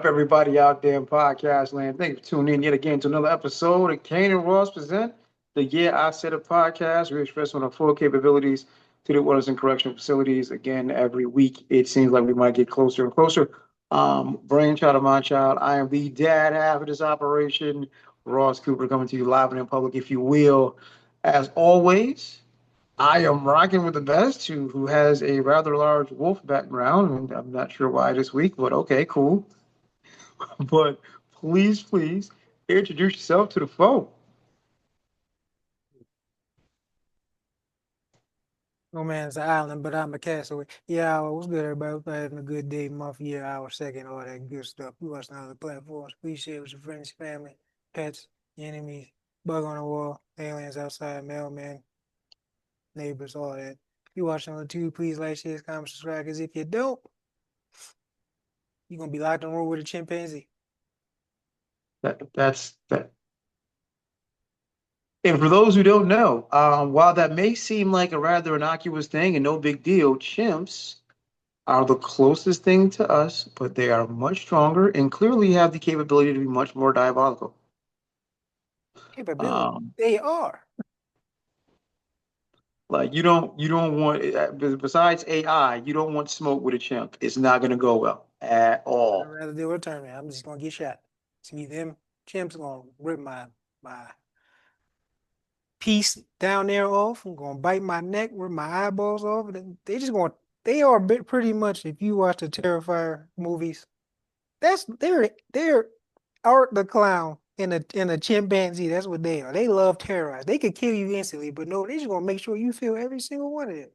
up, everybody out there in podcast land? Thank you for tuning in yet again to another episode of Kane and Ross present the Yeah I Said It podcast. We express on our full capabilities to the wellness and correctional facilities. Again, every week it seems like we might get closer and closer. Brainchild of my child. I am the dad half of this operation. Ross Cooper coming to you live and in public, if you will. As always, I am rocking with the best, who has a rather large wolf background, and I'm not sure why this week, but okay, cool. But please introduce yourself to the phone. No man's an island, but I'm a castaway. Yeah, what's good, everybody? Hope you're having a good day, month, year, hour, second, all that good stuff. You watch on other platforms. Please share with your friends, family, pets, your enemies, bug on the wall, aliens outside, mailman, neighbors, all that. If you watching on the tube, please like, share, comment, subscribe. Because if you don't, you're gonna be locked in a room with a chimpanzee. That's that. And for those who don't know, while that may seem like a rather innocuous thing and no big deal, chimps are the closest thing to us, but they are much stronger and clearly have the capability to be much more diabolical. Capability. Um, They are. like you don't want besides AI, you don't want smoke with a chimp. It's not going to go well at I'd all. rather deal with a tournament. I'm just gonna get shot. See them chimps gonna rip my piece down there off. I'm gonna bite my neck, rip my eyeballs off. And they just going. They are a bit pretty much. If you watch the Terrifier movies, they're Art the Clown in a chimpanzee. That's what they are. They love terrorize. They could kill you instantly, but no, they just gonna make sure you feel every single one of them.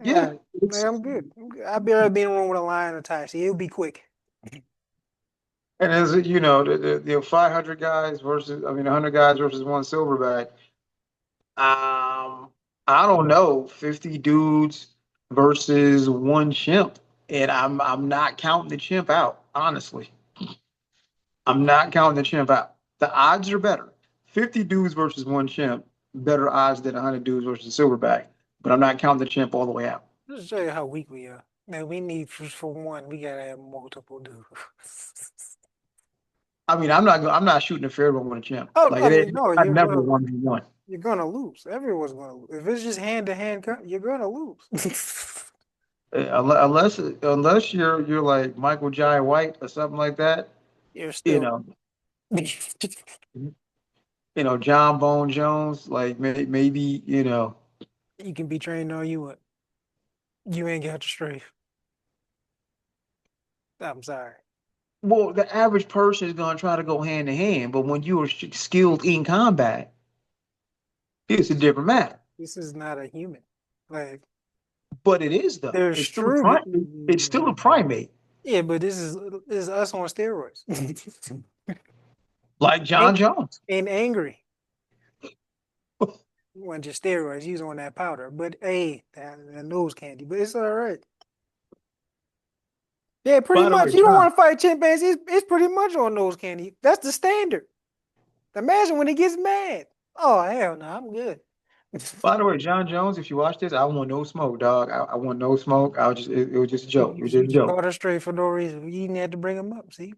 Yeah, Man, I'm good. I've barely been in a room with a lion or tiger. See, it'll be quick. and as you know, the 500 guys versus, I mean, 100 guys versus one silverback. I don't know, 50 dudes versus one chimp, and I'm not counting the chimp out. Honestly, I'm not counting the chimp out. The odds are better. 50 dudes versus one chimp, better odds than 100 dudes versus a silverback. But I'm not counting the chimp all the way out. Just show you how weak we are. Man, we need for one, we gotta have multiple dudes. I mean, I'm not shooting a fair one with a chimp. Oh, Like I mean, no, I never 1v1. you're gonna lose. Everyone's gonna lose. If it's just hand to hand, you're gonna lose. Unless you're like Michael Jai White or something like that, You're you still know, John Bone Jones, like maybe, you can be trained all you want. You ain't got the strength. I'm sorry. well, the average person is gonna try to go hand to hand, but when you are skilled in combat, it's a different matter. This is not a human. Like But it is though. there's true. It's still a primate, Yeah, but this is us on steroids. like John and, Jones. and angry. Wasn't just steroids, he's on that powder. But hey, that nose candy. But it's all right. Yeah, pretty By the way, much. You don't John, want to fight chimpanzees. It's pretty much on nose candy. That's the standard. Imagine when he gets mad. Oh hell no, I'm good. by the way, John Jones, if you watch this, I want no smoke, dog. I want no smoke. It was just a joke. It was just a You joke. caught her straight for no reason. You didn't have to bring him up. See,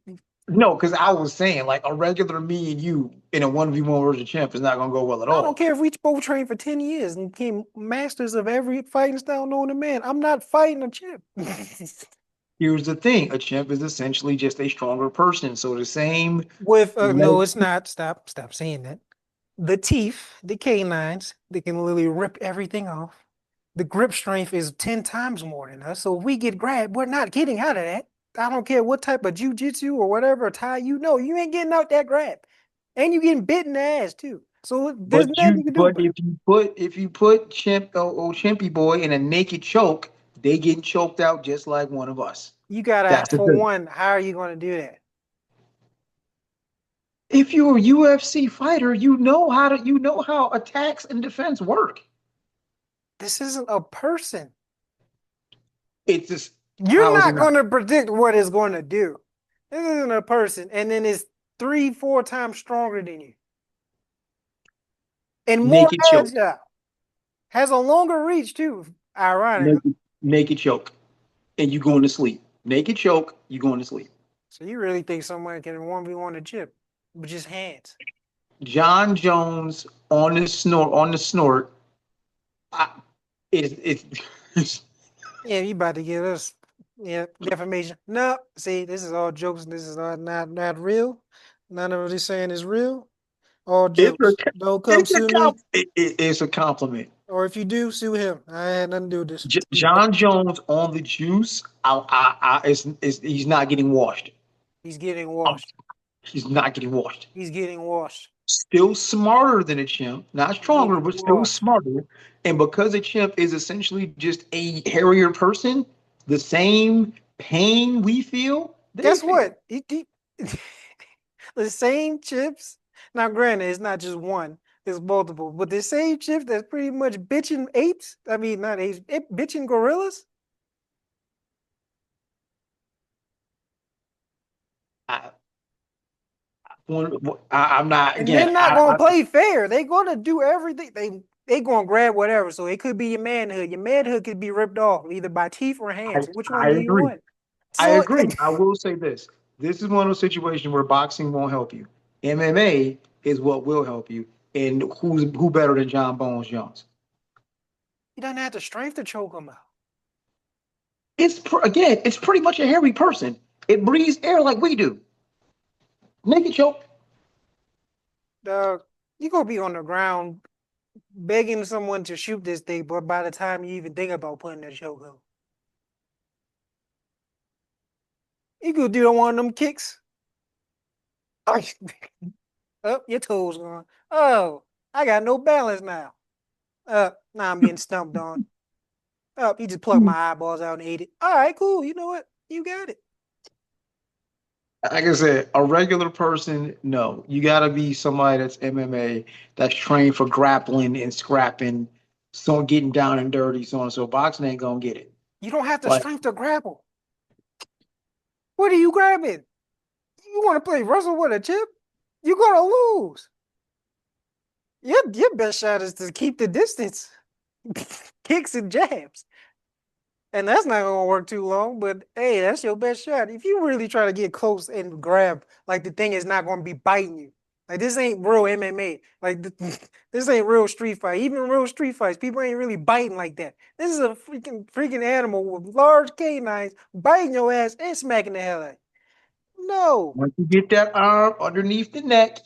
No, because I was saying like a regular me and you in a 1v1 versus champ is not gonna go well at I don't all. care if we both trained for 10 years and became masters of every fighting style known to man. I'm not fighting a chimp. Here's the thing: a chimp is essentially just a stronger person. So the same. With no, leg- it's not. Stop saying that. The teeth, the canines, they can literally rip everything off. The grip strength is 10 times more than us. So if we get grabbed, we're not getting out of that. I don't care what type of jujitsu or whatever tie you ain't getting out that grab. And you getting bit in the ass too. So there's nothing you can do but about it. if you put chimp old chimpy boy in a naked choke, they getting choked out just like one of us. You gotta, That's the for thing. one, how are you gonna do that? If you're a UFC fighter, you know how attacks and defense work. This isn't a person. It's just You're how is it not not? gonna predict what it's gonna do. This isn't a person, and then it's 3, 4 times stronger than you. And more Naked choke. agile. Has a longer reach too, ironically. Naked choke. And you going to sleep. Naked choke, you going to sleep. So you really think someone can 1v1 a chip with just hands? John Jones on the snort. I, it's Yeah, you about to give us defamation. No, see, this is all jokes. This is all not real. None of this saying is real. All it's a jokes. Don't come sue me. it's a compliment. Or if you do, sue him. I had nothing to do with this. He's John Jones on the juice. He's not getting washed. he's getting Um, washed. He's not getting washed. He's getting washed. Still smarter than a chimp, not He's stronger, getting but still washed. smarter. And because a chimp is essentially just a hairier person, the same pain we feel, they Guess feel. what? The same chips. Now, granted, it's not just one, it's multiple, but the same chips that's pretty much bitching apes. I mean, not apes, bitching gorillas. I, I'm not And again. they're not gonna play fair. They're gonna do everything. They gonna grab whatever. So it could be your manhood. Your manhood could be ripped off either by teeth or I, hands. Which one I do you agree. want? I So agree. I will say this. This is one of those situations where boxing won't help you. MMA is what will help you. And who better than John Bones Jones? he doesn't have the strength to choke him out. Again, it's pretty much a hairy person. It breathes air like we do. Naked choke. Dog, you gonna be on the ground begging someone to shoot this thing, but by the time you even think about putting that choke on, you could do one of them kicks. Oh, your toes gone. Oh, I got no balance now. Now I'm getting stumped on. He just plucked my eyeballs out and ate it. All right, cool. You know what? You got it. Like I said, a regular person, no. You got to be somebody that's MMA, that's trained for grappling and scrapping, so getting down and dirty, so on. So boxing ain't gonna get it. You don't have the Like strength to grapple. What are you grabbing? You want to play wrestle with a chip? You're gonna lose. Your best shot is to keep the distance. Kicks and jabs. And that's not gonna work too long, but hey, that's your best shot. If you really try to get close and grab, like the thing is not gonna be biting you. Like this ain't real MMA. Like this ain't real street fight. Even real street fights, people ain't really biting like that. This is a freaking animal with large canines biting your ass and smacking the hell out of you. No. once you get that arm underneath the neck,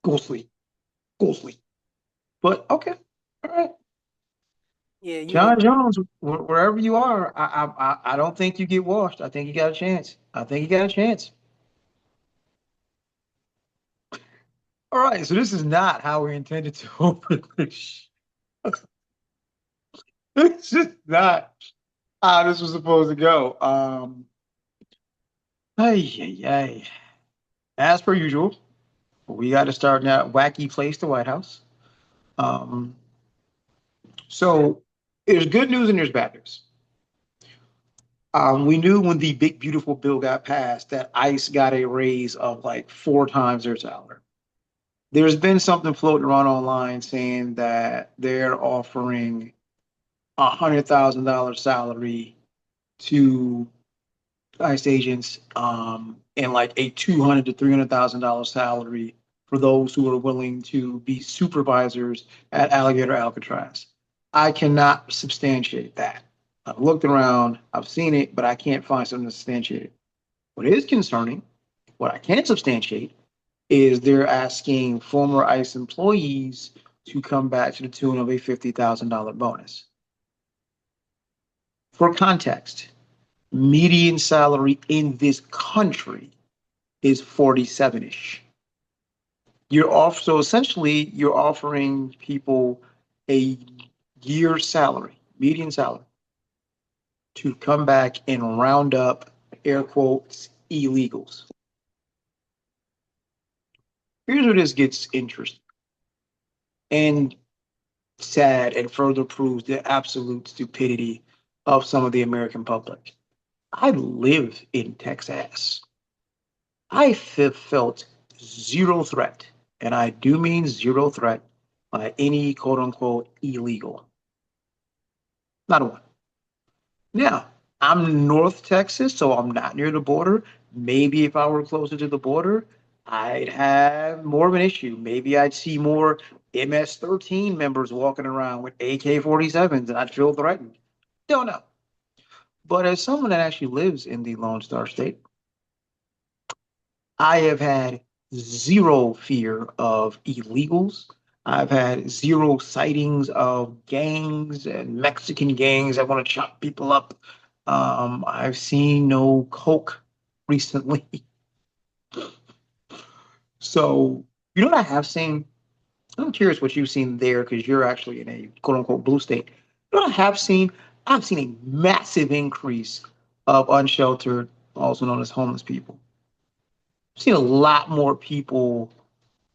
go sleep, go sleep. But okay, all right. Yeah, you John don't. Jones, wherever you are, I don't think you get washed. I think you got a chance. I think you got a chance. All right, so this is not how we intended to open this. This is not how this was supposed to go. Ay, ay, ay. As per usual, we got to start now. Wacky place, the White House. Um, so there's good news and there's bad news. We knew when the big beautiful bill got passed that ICE got a raise of like 4 times their salary. There's been something floating around online saying that they're offering $100,000 salary to ICE agents, and like a $200,000 to $300,000 salary for those who are willing to be supervisors at Alligator Alcatraz. I cannot substantiate that. I've looked around, I've seen it, but I can't find something to substantiate it. What is concerning, what I can substantiate, is they're asking former ICE employees to come back to the tune of a $50,000 bonus. For context, median salary in this country is 47-ish. So essentially you're offering people a year's salary, median salary, to come back and round up air quotes illegals. Here's where this gets interesting and sad and further proves the absolute stupidity of some of the American public. I live in Texas. I felt zero threat, and I do mean zero threat by any quote unquote illegal. Not a one. Now, I'm North Texas, so I'm not near the border. Maybe if I were closer to the border, I'd have more of an issue. Maybe I'd see more MS-13 members walking around with AK-47s and I'd feel threatened. Don't know. But as someone that actually lives in the Lone Star State, I have had zero fear of illegals. I've had zero sightings of gangs and Mexican gangs that want to chop people up. I've seen no coke recently. So, you know what I have seen? I'm curious what you've seen there because you're actually in a quote unquote blue state. You know what I have seen? I've seen a massive increase of unsheltered, also known as homeless people. I've seen a lot more people.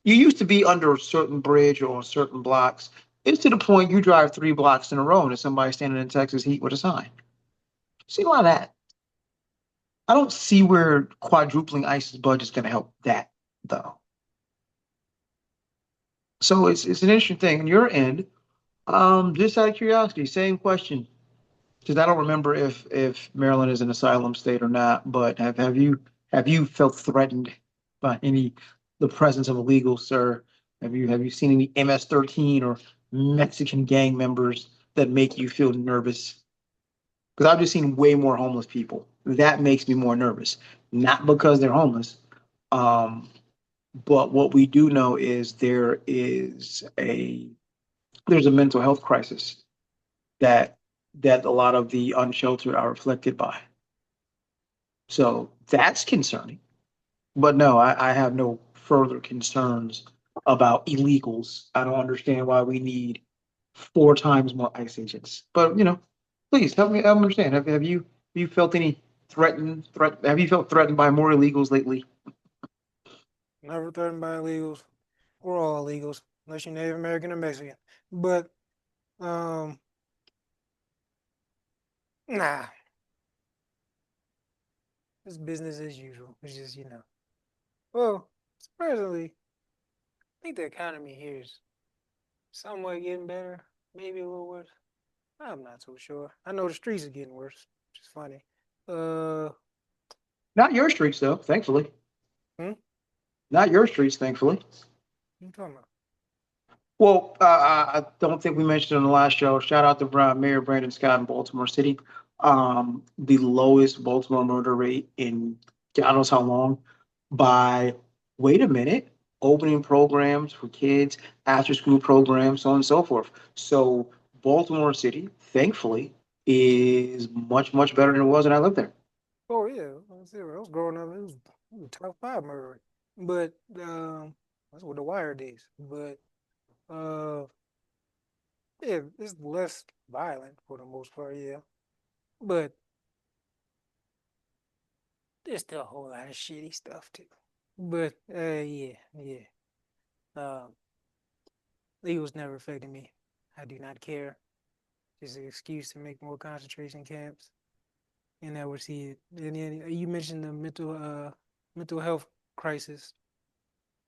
You used to be under a certain bridge or on certain blocks. It's to the point you drive 3 blocks in a row and there's somebody standing in Texas heat with a sign. See a lot of that. I don't see where quadrupling ICE's budget is going to help that, though. So it's an interesting thing. On your end, just out of curiosity, same question, because I don't remember if Maryland is an asylum state or not. But have you felt threatened by any the presence of illegals, sir? Have you seen any MS-13 or Mexican gang members that make you feel nervous? Because I've just seen way more homeless people. That makes me more nervous. Not because they're homeless, um, but what we do know is there's a mental health crisis that that a lot of the unsheltered are afflicted by. So that's concerning. But no, I have no further concerns about illegals. I don't understand why we need 4 times more ICE agents. But please help me understand. Have you felt any have you felt threatened by more illegals lately? Never threatened by illegals. We're all illegals, unless you're Native American or Mexican. But um, nah, it's business as usual. It's just Well, surprisingly, I think the economy here is somewhat getting better. Maybe a little worse. I'm not so sure. I know the streets are getting worse, which is funny. Uh, Not your streets though, thankfully. hmm? Not your streets, thankfully. What you talking about? Well, I don't think we mentioned in the last show. Shout out to Mayor Brandon Scott in Baltimore City. The lowest Baltimore murder rate in God knows how long by, wait a minute, opening programs for kids, after school programs, so on and so forth. So Baltimore City, thankfully, is much, much better than it was when I lived there. Oh yeah, I was growing up. It was top five murder, but that's what the wire days. But uh, yeah, it's less violent for the most part. Yeah, but there's still a whole lot of shitty stuff too. But yeah, yeah. Um, Legals never affected me. I do not care. Just an excuse to make more concentration camps, and I would see it. And then you mentioned the mental health crisis.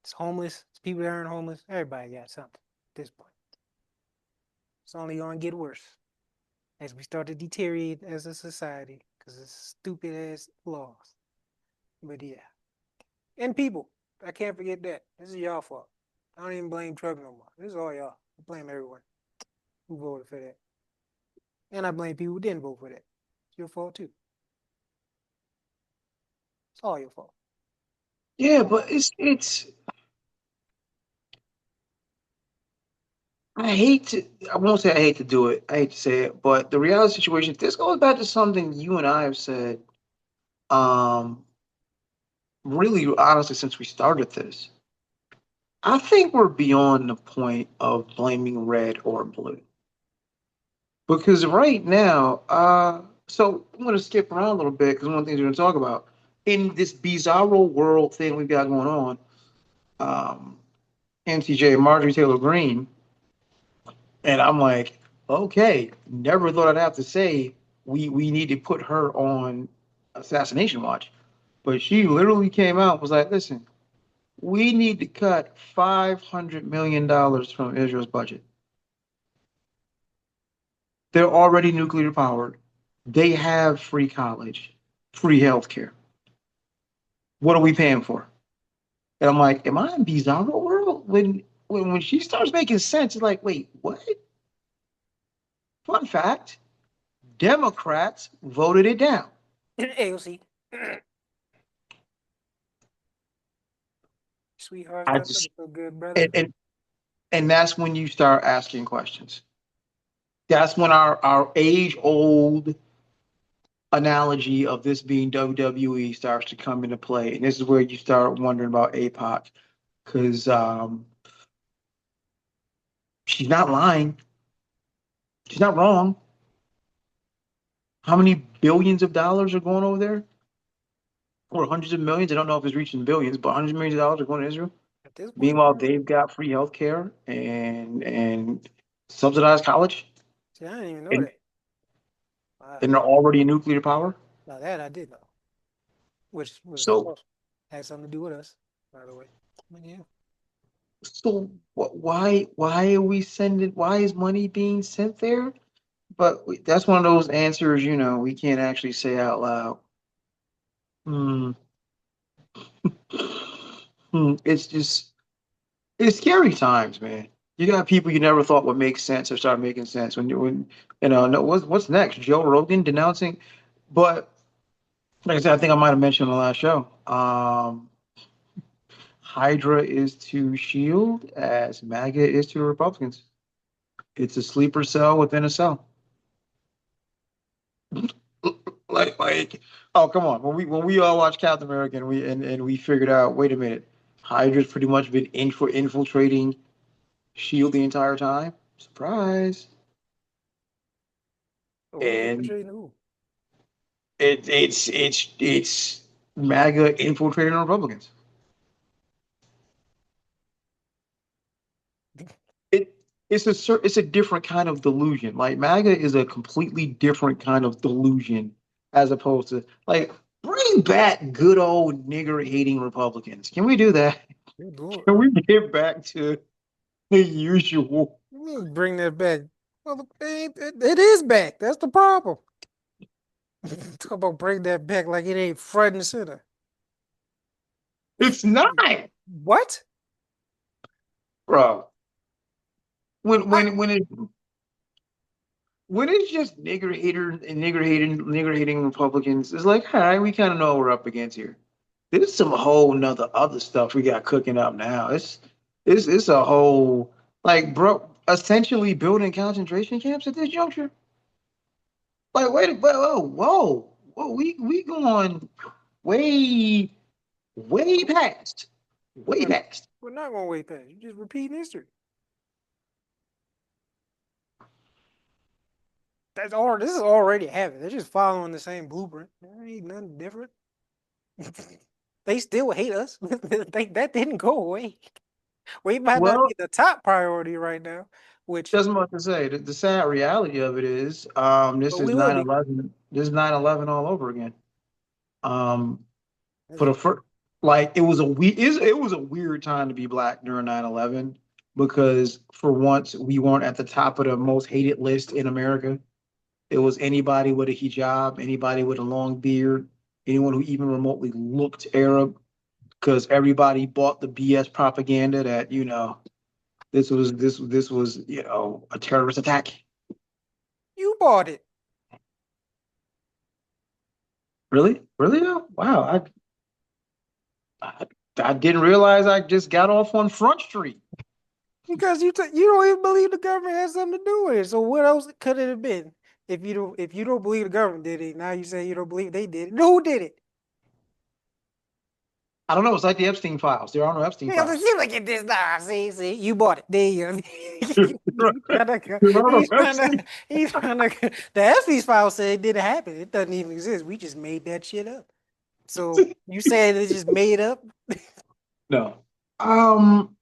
It's homeless. It's people that aren't homeless. Everybody got something at this point. It's only gonna get worse as we start to deteriorate as a society because of stupid ass laws. But yeah, and people. I can't forget that. This is y'all fault. I don't even blame Trump no more. This is all y'all. I blame everyone who voted for that, and I blame people who didn't vote for that. It's your fault too. It's all your fault. Yeah, but it's I won't say I hate to do it. I hate to say it, but the reality situation, this goes back to something you and I have said, um, really honestly, since we started this. I think we're beyond the point of blaming red or blue. Because right now, so I'm going to skip around a little bit because one of the things we're going to talk about in this bizarro world thing we've got going on, um, MTJ, Marjorie Taylor Greene, and I'm like, okay, never thought I'd have to say we need to put her on assassination watch, but she literally came out and was like, listen, we need to cut $500 million from Israel's budget. They're already nuclear powered. They have free college, free healthcare. What are we paying for? And I'm like, am I in bizarro world? When she starts making sense, it's like, wait, what? Fun fact: Democrats voted it down. AOC. Sweetheart, I stop just looking so good, brother. and, and and that's when you start asking questions. That's when our age old analogy of this being WWE starts to come into play, and this is where you start wondering about APOC because she's not lying, she's not wrong. How many billions of dollars are going over there, or hundreds of millions? I don't know if it's reaching billions, but hundreds of millions of dollars are going to Israel. At this point, Meanwhile, they've got free healthcare and subsidized college, see, I didn't even know and, that. Wow. and they're already a nuclear power. Now that I did know, which was So, had something to do with us, by the way. But yeah, why are we sending? Why is money being sent there? But that's one of those answers, we can't actually say out loud. Hmm. It's just it's scary times, man. You got people you never thought would make sense or start making sense when no, what's next? Joe Rogan denouncing, but like I said, I think I might have mentioned on the last show. Hydra is to Shield as MAGA is to the Republicans. It's a sleeper cell within a cell. like, oh come on. When we all watched Captain America and we figured out, wait a minute, Hydra's pretty much been infiltrating Shield the entire time. Surprise. but who's And infiltrating who? it's MAGA infiltrating Republicans. It it's a different kind of delusion. Like MAGA is a completely different kind of delusion as opposed to like bring back good old nigger hating Republicans. Can we do that? They're doing. Can we get back to the usual? Let's bring that back. Well, it is back. That's the problem. Talk about bring that back like it ain't front and center. It's not, What? bro. When I, when when it when it's just nigger hating Republicans, it's like, all right, we kind of know what we're up against here. There's some whole nother other stuff we got cooking up now. It's a whole like bro, essentially building concentration camps at this juncture. Like, whoa, we going way way we're, past. we're not gonna wait past. You just repeating history. That's all. This is already happening. They're just following the same blueprint. There ain't nothing different. They still hate us. That didn't go away. We might not Well, be the top priority right now, which doesn't much to say. The sad reality of it is, this but is we will be. 9/11. This is 9/11 all over again. Um, for That's the first, like it was a weird time to be black during 9/11 because for once we weren't at the top of the most hated list in America. It was anybody with a hijab, anybody with a long beard, anyone who even remotely looked Arab, because everybody bought the BS propaganda that this was a terrorist attack. you bought it Really, really? Wow, I I didn't realize I just got off on Front Street. because you don't even believe the government has something to do with it. So what else could it have been if you don't believe the government did it? Now you say you don't believe they did it. Who did it? I don't know. It's like the Epstein files. There are no Epstein Yeah, files. you look at this now. See, you bought it. There you There go. He's trying to, are no he's trying to, Epstein. he's trying to, the Epstein file said it didn't happen. It doesn't even exist. We just made that shit up. So you said it's just made up? No. Um,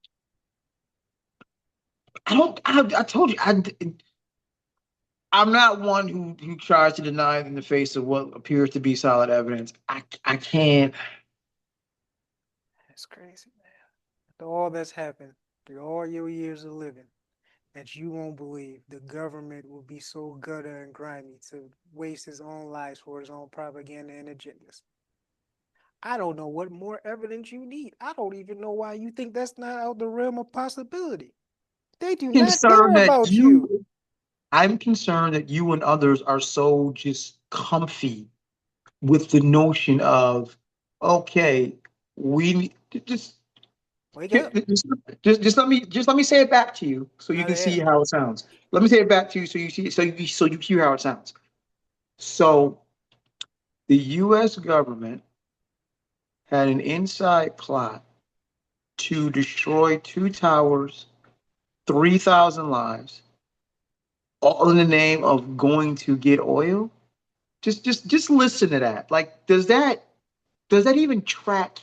I don't. I told you. I'm not one who tries to deny it in the face of what appears to be solid evidence. I can't. That's crazy, man. After all that's happened, through all your years of living, that you won't believe the government will be so gutter and grimy to waste his own lives for his own propaganda and agendas. I don't know what more evidence you need. I don't even know why you think that's not out the realm of possibility. They do not care Concerned that about you. you, I'm concerned that you and others are so just comfy with the notion of, okay, we just Wake here, up. just let me say it back to you so you Not can see there. how it sounds. Let me say it back to you so you hear how it sounds. So the U.S. government had an inside plot to destroy two towers, 3,000 lives, all in the name of going to get oil. Just listen to that. Like, does that even track?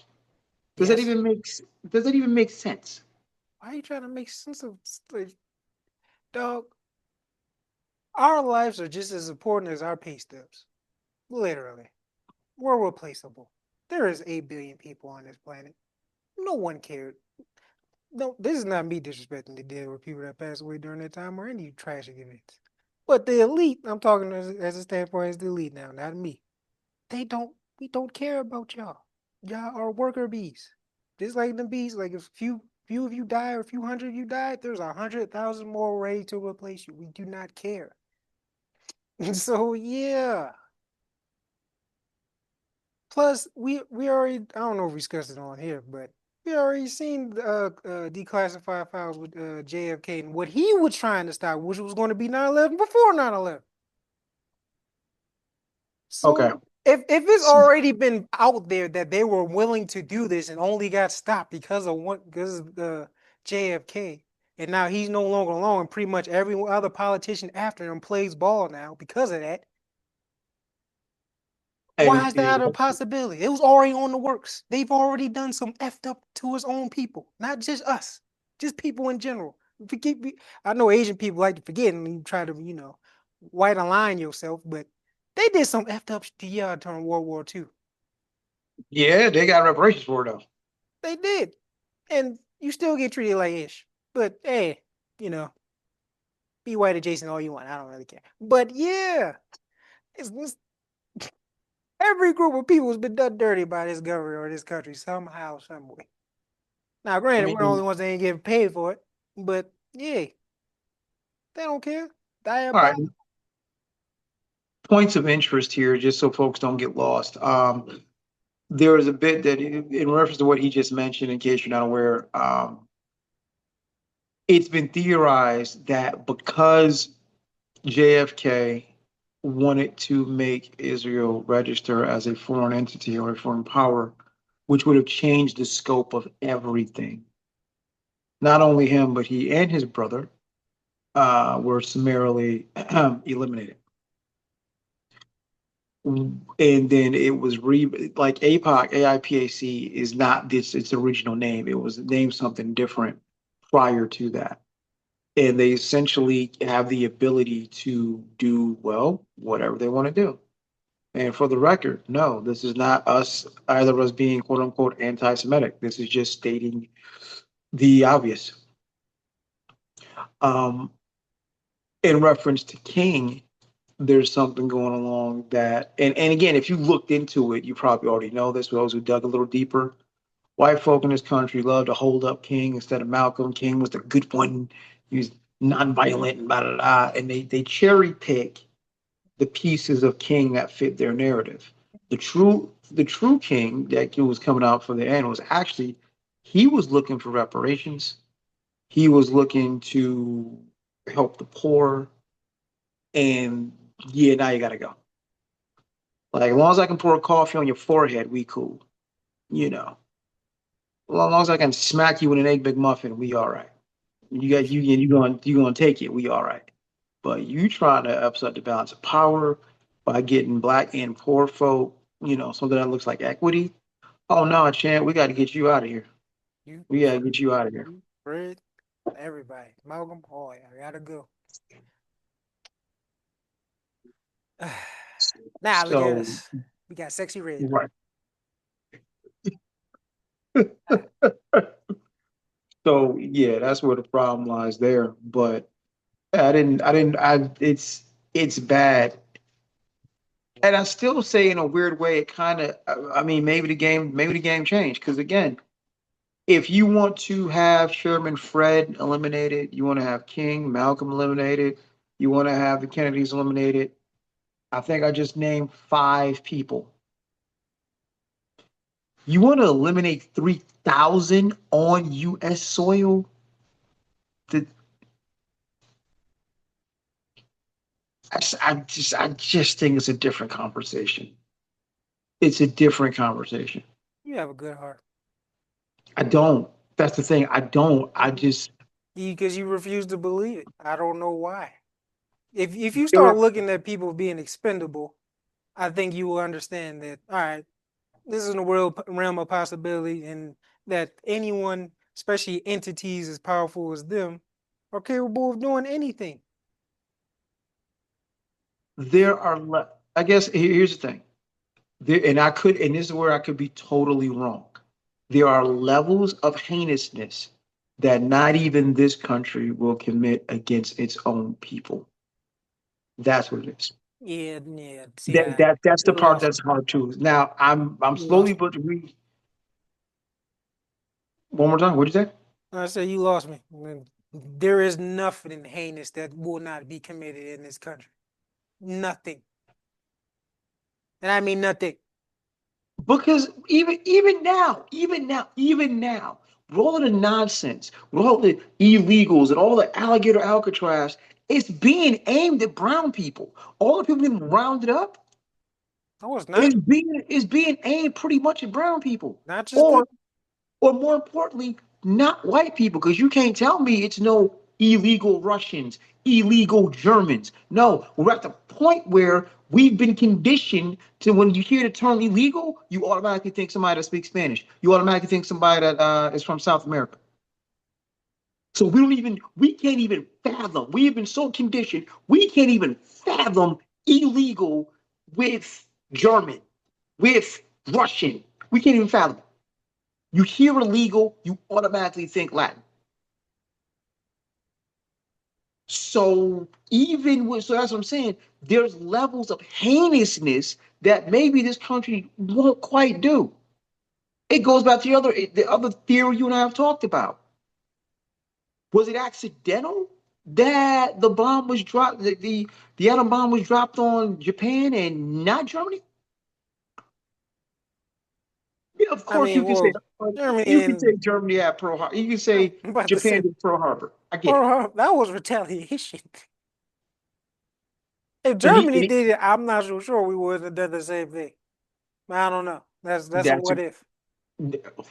Does that Yes. even make does that even make sense? Why are you trying to make sense of like, dog? Our lives are just as important as our pay stubs. Literally. We're replaceable. There is 8 billion people on this planet. No one cared. No, this is not me disrespecting the dead or people that passed away during that time or any tragic events. But the elite, I'm talking as a standpoint as the elite now, not me. They don't, we don't care about y'all. Y'all are worker bees. Just like the bees, like if few of you die or a few hundred of you died, there's 100,000 more ready to replace you. We do not care. So yeah. Plus, we already I don't know if we discussed it on here, but we already seen the declassified files with JFK and what he was trying to stop, which was going to be 9/11 before 9/11. Okay. So if it's already been out there that they were willing to do this and only got stopped because of the JFK, and now he's no longer alone, and pretty much every other politician after him plays ball now because of that. Why And is that out of possibility? It was already on the works. They've already done some effed up to his own people, not just us, just people in general. I know Asian people like to forget and you try to, white align yourself, but they did some effed up to y'all during World War II. yeah, they got reparations for it though. They did. And you still get treated like ish. But hey, you know, be white adjacent all you want. I don't really care. But yeah, it's every group of people has been done dirty by this government or this country somehow, some way. Now, I granted, we're the only mean, ones that ain't getting paid for it, but yeah, they don't care. all right. Diabolical. Points of interest here, just so folks don't get lost. There is a bit that, in reference to what he just mentioned, in case you're not aware, it's been theorized that because JFK wanted to make Israel register as a foreign entity or a foreign power, which would have changed the scope of everything. Not only him, but he and his brother were summarily eliminated. And then it was like APOC, AIPAC is not this its original name. It was named something different prior to that. And they essentially have the ability to do, well, whatever they want to do. And for the record, no, this is not us, either of us being quote unquote anti-Semitic. This is just stating the obvious. Um, in reference to King, there's something going along that, and again, if you looked into it, you probably already know this. For those who dug a little deeper, white folk in this country love to hold up King instead of Malcolm. King was the good one. He was nonviolent and blah blah blah, and they cherry pick the pieces of King that fit their narrative. The true King that was coming out for the end was actually he was looking for reparations. He was looking to help the poor, and yeah, now you gotta go. Like as long as I can pour coffee on your forehead, we cool. You know, as long as I can smack you with an egg McMuffin, we all right. You gonna take it, we all right. But you trying to upset the balance of power by getting black and poor folk, something that looks like equity. Oh no, Chan, we got to get you out of here. You, We got to get you out of here. you, Fred, everybody. Malcolm, oh, yeah, I gotta go. Now look at So, us. We got sexy red. right. Ah, So yeah, that's where the problem lies there. But It's bad. And I still say in a weird way, it kind of, I mean, maybe the game changed. Because again, if you want to have Sherman Fred eliminated, you want to have King, Malcolm eliminated, you want to have the Kennedys eliminated. I think I just named five people. You want to eliminate 3,000 on U.S. soil? The, I just think it's a different conversation. It's a different conversation. You have a good heart. I don't. That's the thing. I don't. I Mhm. just Because you refuse to believe it. I don't know why. If you there start are looking at people being expendable, I think you will understand that. All right, this is in the realm of possibility, and that anyone, especially entities as powerful as them, are capable of doing anything. there are I guess here's the thing. And this is where I could be totally wrong. There are levels of heinousness that not even this country will commit against its own people. That's what it is. Yeah, yeah. See, That's the you part lost me. that's hard to. Now I'm You slowly lost me. but one more time. What'd you say? I said you lost me. There is nothing heinous that will not be committed in this country. Nothing, and I mean nothing. Because even now, with all of the nonsense, with all the illegals and all the alligator Alcatraz, it's being aimed at brown people. All the people being rounded up No, it's not. is being aimed pretty much at brown people. Not just that. Or or more importantly, not white people, because you can't tell me it's no illegal Russians, illegal Germans. No, we're at the point where we've been conditioned to when you hear the term illegal, you automatically think somebody that speaks Spanish. You automatically think somebody that is from South America. So we can't even fathom. We have been so conditioned, we can't even fathom illegal with German, with Russian. We can't even fathom it. You hear illegal, you automatically think Latin. So that's what I'm saying. There's levels of heinousness that maybe this country won't quite do. It goes back to the other theory you and I have talked about. Was it accidental that the bomb was dropped? The atom bomb was dropped on Japan and not Germany? Yeah, of I course mean, you can say well, Germany you can say and Germany had Pearl Harbor. You can I'm say about to Japan say did Pearl Harbor. I get it. Pearl Harbor, that was retaliation. If And he, Germany and he did it, I'm not so sure we would have done the same thing. I don't know. That's a that's what if.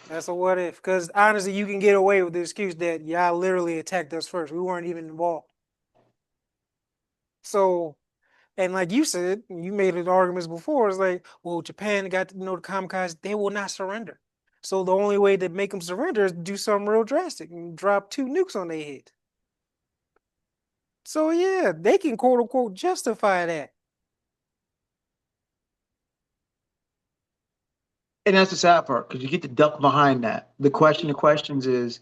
That's a what if. Because honestly, you can get away with the excuse that y'all literally attacked us first. We weren't even involved. So, and like you said, you made an arguments before. It's like, well, Japan got to know the kamikaze. They will not surrender. So the only way to make them surrender is to do something real drastic and drop two nukes on their head. So yeah, they can quote unquote justify that. And that's the sad part because you get to duck behind that. The question of questions is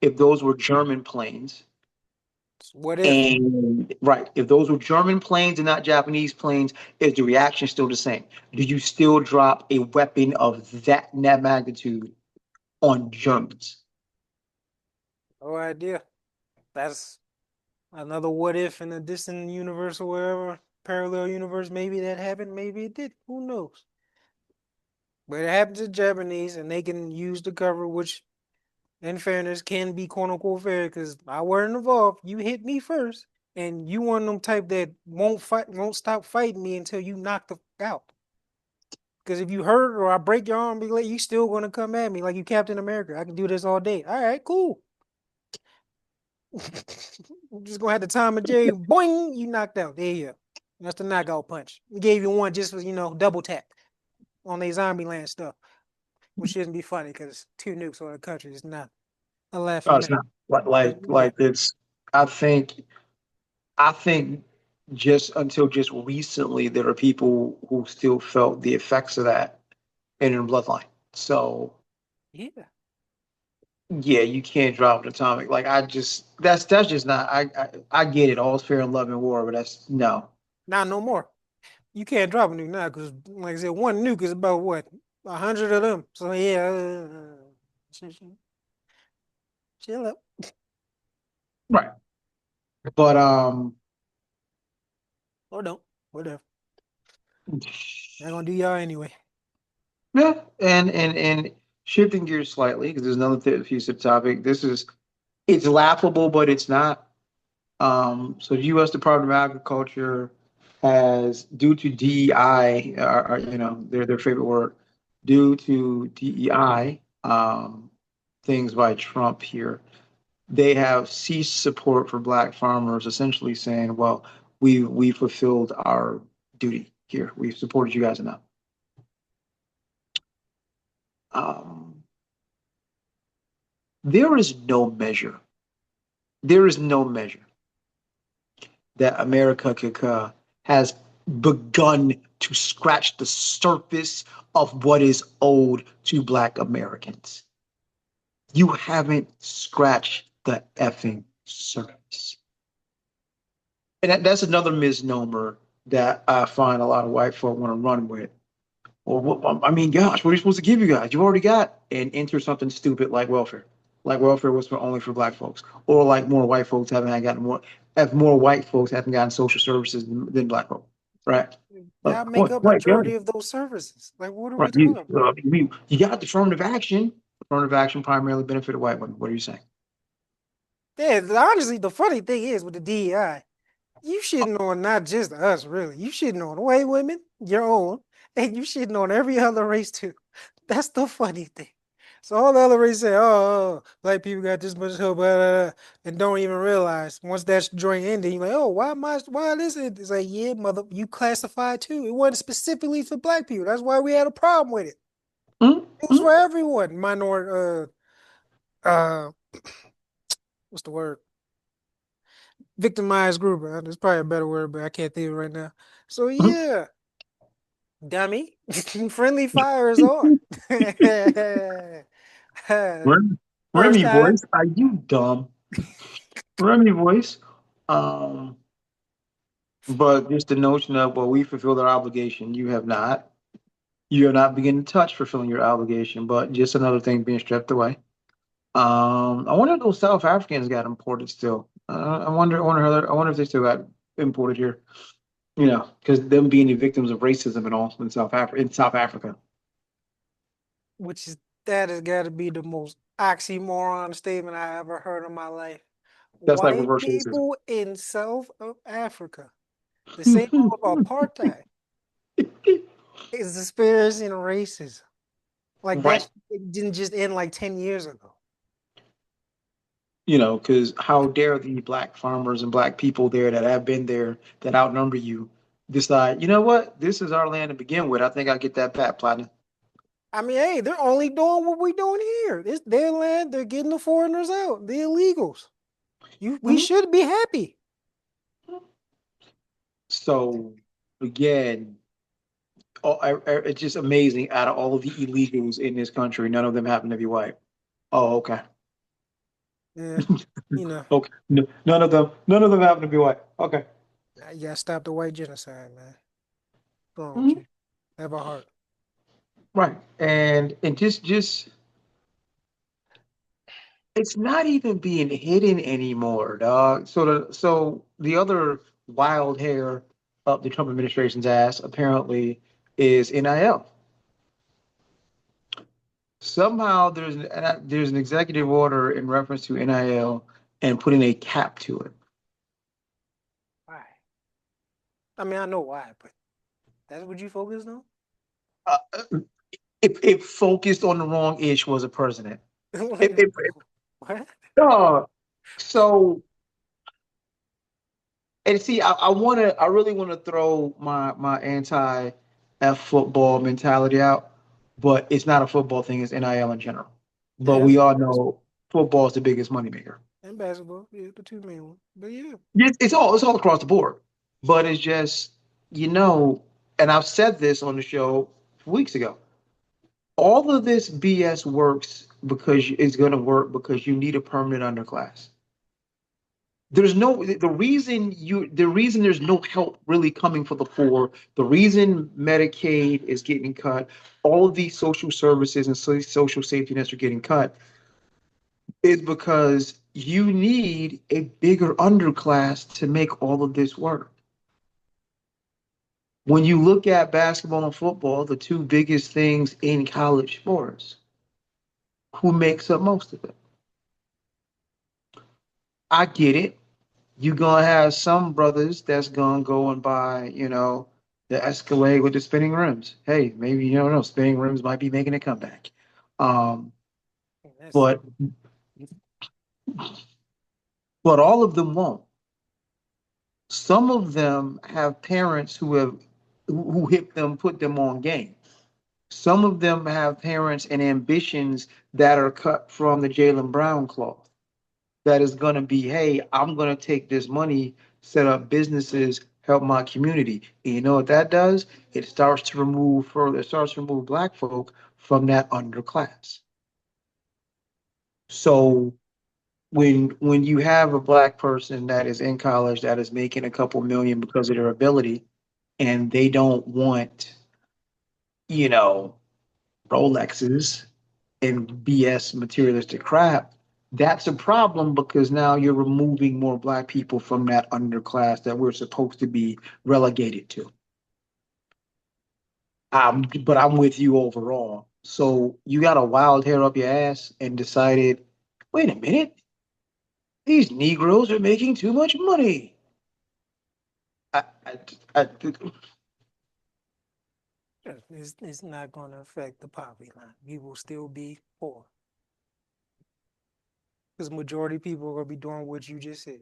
if those were German planes, What if? and right, if those were German planes and not Japanese planes, is the reaction still the same? Do you still drop a weapon of that magnitude on Germans? No idea. That's another what if in a distant universe or wherever, parallel universe. Maybe that happened. Maybe it did. Who knows? But it happened to Japanese, and they can use the cover, which, in fairness, can be quote unquote fair because I weren't involved. You hit me first, and you one of them type that won't fight, won't stop fighting me until you knock the out. Because if you hurt or I break your arm, be like, you still gonna come at me like you Captain America. I can do this all day. All right, cool. I'm just gonna have the time of Jerry. Boing, you knocked out. There you go. That's the knockout punch. We gave you one just for double tap on the zombie land stuff, which shouldn't be funny because two nukes on the country is not a Oh, laughing it's matter. not like But like yeah, like it's. I think just until just recently there are people who still felt the effects of that in their bloodline. So yeah. Yeah, you can't drop an atomic. Like I just that's just not. I get it. All's fair in love and war, but that's no. Not no more. You can't drop a nuke now because, like I said, one nuke is about what 100 of them. So yeah, chill up. Right. But Or don't. Whatever. Not gonna do y'all anyway. yeah, and shifting gears slightly because there's another piece of topic. This is it's laughable, but it's not. So the U.S. Department of Agriculture has, due to DEI, their favorite word, due to DEI, things by Trump here, they have ceased support for Black farmers, essentially saying, "Well, we fulfilled our duty here. We've supported you guys enough." Um, there is no measure. There is no measure that America has begun to scratch the surface of what is owed to Black Americans. You haven't scratched the effing surface. And that's another misnomer that I find a lot of white folk want to run with. Or, I mean, gosh, what are you supposed to give you guys? You've already got, and enter something stupid like welfare. Like welfare was for only for Black folks, or like more white folks haven't had gotten more, if more white folks haven't gotten social services than Black folks, right? Y'all make Point, up point, yeah, majority of those services. Like, what are we right. talking about? You got affirmative action. Affirmative action primarily benefited white women. What are you saying? Yeah, honestly, the funny thing is with the DEI, you shitting on not just us, really. You shitting on white women, your own, and you shitting on every other race too. That's the funny thing. So all the other races say, black people got this much help, blah, blah, blah," and don't even realize once that joint ended, you're like, oh, why this? It's like, yeah, mother, you classified too. It wasn't specifically for black people. That's why we had a problem with it. It was Mm-hmm. for everyone. Minority, uh, what's the word? Victimized group. There's probably a better word, but I can't think of it right now. So yeah, dummy, friendly fire is on. Remy, First Remy time. voice, are you dumb? Remy voice. Um, but just the notion of, well, we fulfilled our obligation. You have not. You are not beginning to touch fulfilling your obligation, but just another thing being stripped away. I wonder if those South Africans got imported still. I wonder if they still got imported here. You know, because them being the victims of racism and all in South Africa. Which is that has got to be the most oxymoron statement I ever heard in my life. That's like White reverse racism. people in South of Africa, the same of apartheid, is experiencing racism. Like Right. that it didn't just end like 10 years ago. You know, because how dare the black farmers and black people there that have been there that outnumber you decide, you know what, this is our land to begin with. I think I'll get that back, Platinum. I mean, hey, they're only doing what we doing here. It's their land. They're getting the foreigners out, the illegals. We Mhm. should be happy. So again, it's just amazing. Out of all of the illegals in this country, none of them happen to be white. Oh, okay. Yeah, you know, Okay. None of them happen to be white. Okay. you gotta stop the white genocide, man. What's wrong with Mhm. you? Have a heart. Right. And just it's not even being hidden anymore, dog. So the other wild hair up the Trump administration's ass apparently is NIL. Somehow there's an executive order in reference to NIL and putting a cap to it. Why? I mean, I know why, but that's what you focused on. Uh, it focused on the wrong ish was a president. What? Uh, so and see, I really want to throw my anti F football mentality out, but it's not a football thing, it's NIL in general. But Yeah, we it's all know football is the biggest moneymaker. and basketball. Yeah, the two main ones. But yeah, It's all across the board. But it's just, you know, and I've said this on the show weeks ago. All of this BS works because it's going to work because you need a permanent underclass. There's no the reason there's no help really coming for the poor, the reason Medicaid is getting cut, all of these social services and social safety nets are getting cut is because you need a bigger underclass to make all of this work. When you look at basketball and football, the two biggest things in college sports, who makes up most of it? I get it. You're gonna have some brothers that's gonna go and buy, the Escalade with the spinning rims. Hey, maybe you don't know, spinning rims might be making a comeback. Um, That's but but all of them won't. Some of them have parents who hit them, put them on game. Some of them have parents and ambitions that are cut from the Jalen Brown cloth. That is going to be, hey, I'm going to take this money, set up businesses, help my community. And you know what that does? It starts to remove black folk from that underclass. So when you have a black person that is in college that is making a couple million because of their ability, and they don't want, you know, Rolexes and BS materialistic crap, that's a problem because now you're removing more black people from that underclass that we're supposed to be relegated to. But I'm with you overall. So you got a wild hair up your ass and decided, wait a minute, these Negroes are making too much money. I, I, I, it's not going to affect the poverty line. We will still be poor because majority of people are going to be doing what you just said.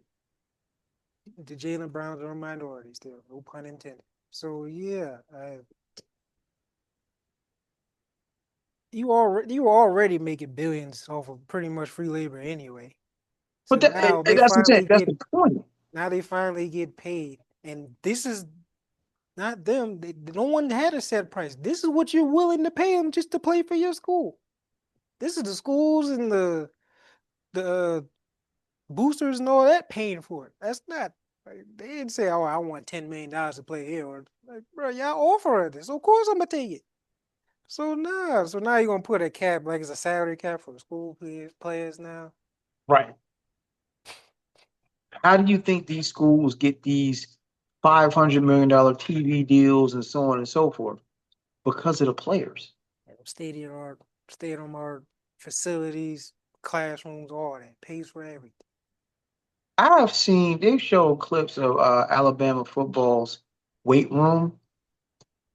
The Jalen Browns are a minority still, no pun intended. So yeah, you already making billions off of pretty much free labor anyway. So but that, now they that's what I'm saying. finally That's get the point. now they finally get paid, and this is not them. No one had a set price. This is what you're willing to pay them just to play for your school. This is the schools and the boosters and all that paying for it. That's not. Like, they didn't say, "Oh, I want $10 million to play here." Or like, bro, y'all offer this. Of course, I'm gonna take it. So nah. So now you're gonna put a cap like it's a salary cap for the school players now. Right. How do you think these schools get these $500 million TV deals and so on and so forth? Because of the players. Stadium art, facilities, classrooms, all that pays for everything. They've showed clips of Alabama football's weight room.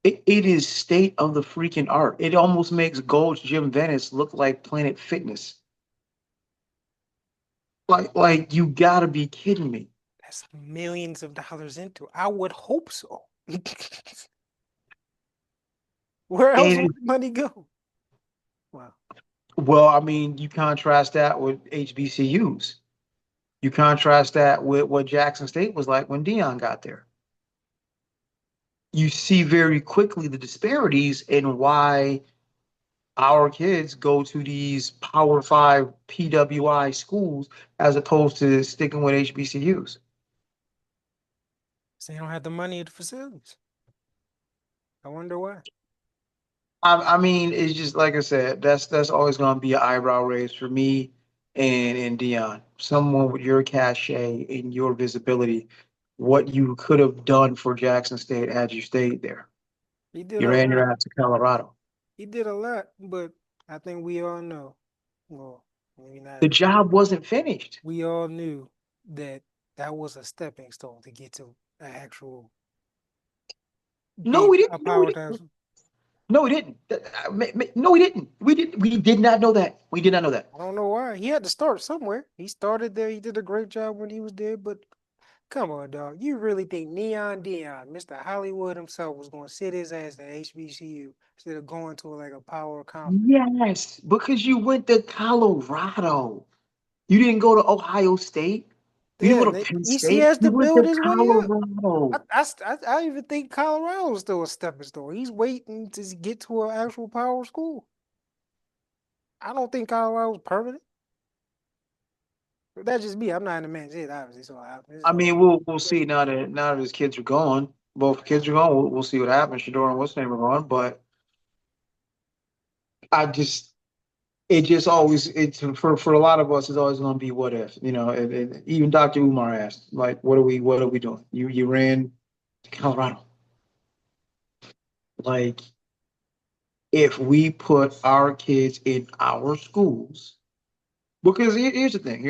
It is state of the freaking art. It almost makes Gold's Gym Venice look like Planet Fitness. Like you gotta be kidding me. That's millions of dollars into. I would hope so. Where else would And the money go? Wow. well, I mean, you contrast that with HBCUs. You contrast that with what Jackson State was like when Dion got there. You see very quickly the disparities in why our kids go to these Power Five PWI schools as opposed to sticking with HBCUs. So they don't have the money at the facilities. I wonder why. I mean, it's just like I said, that's always going to be an eyebrow raise for me and Dion. Someone with your cachet and your visibility, what you could have done for Jackson State had you stayed there. He did You a ran lot. your ass to Colorado. He did a lot, but I think we all know. Well, maybe not The everybody. job wasn't finished. We all knew that that was a stepping stone to get to an actual No, we a didn't. No, we power didn't. time. No, we didn't. No, we didn't. We did. We did not know that. We did not know that. I don't know why. He had to start somewhere. He started there. He did a great job when he was there. But come on, dog. You really think Neon Dion, Mr. Hollywood himself, was going to sit his ass at HBCU instead of going to like a power conference? Yes, because you went to Colorado. You didn't go to Ohio State. You didn't Yeah, go to Penn he State. has to You went build to his way up. Colorado. I even think Colorado is still a stepping stone. He's waiting to get to an actual power school. I don't think Colorado's permanent. But that's just me. I'm not in the man's head, obviously. So this is I all. mean, we'll see now that his kids are gone. Both kids are gone. We'll see what happens. Shador and what's name are gone, but I just it just always it's for a lot of us it's always going to be what if, and even Dr. Umar asked, like, what are we doing? You ran to Colorado. Like, if we put our kids in our schools, because here's the thing.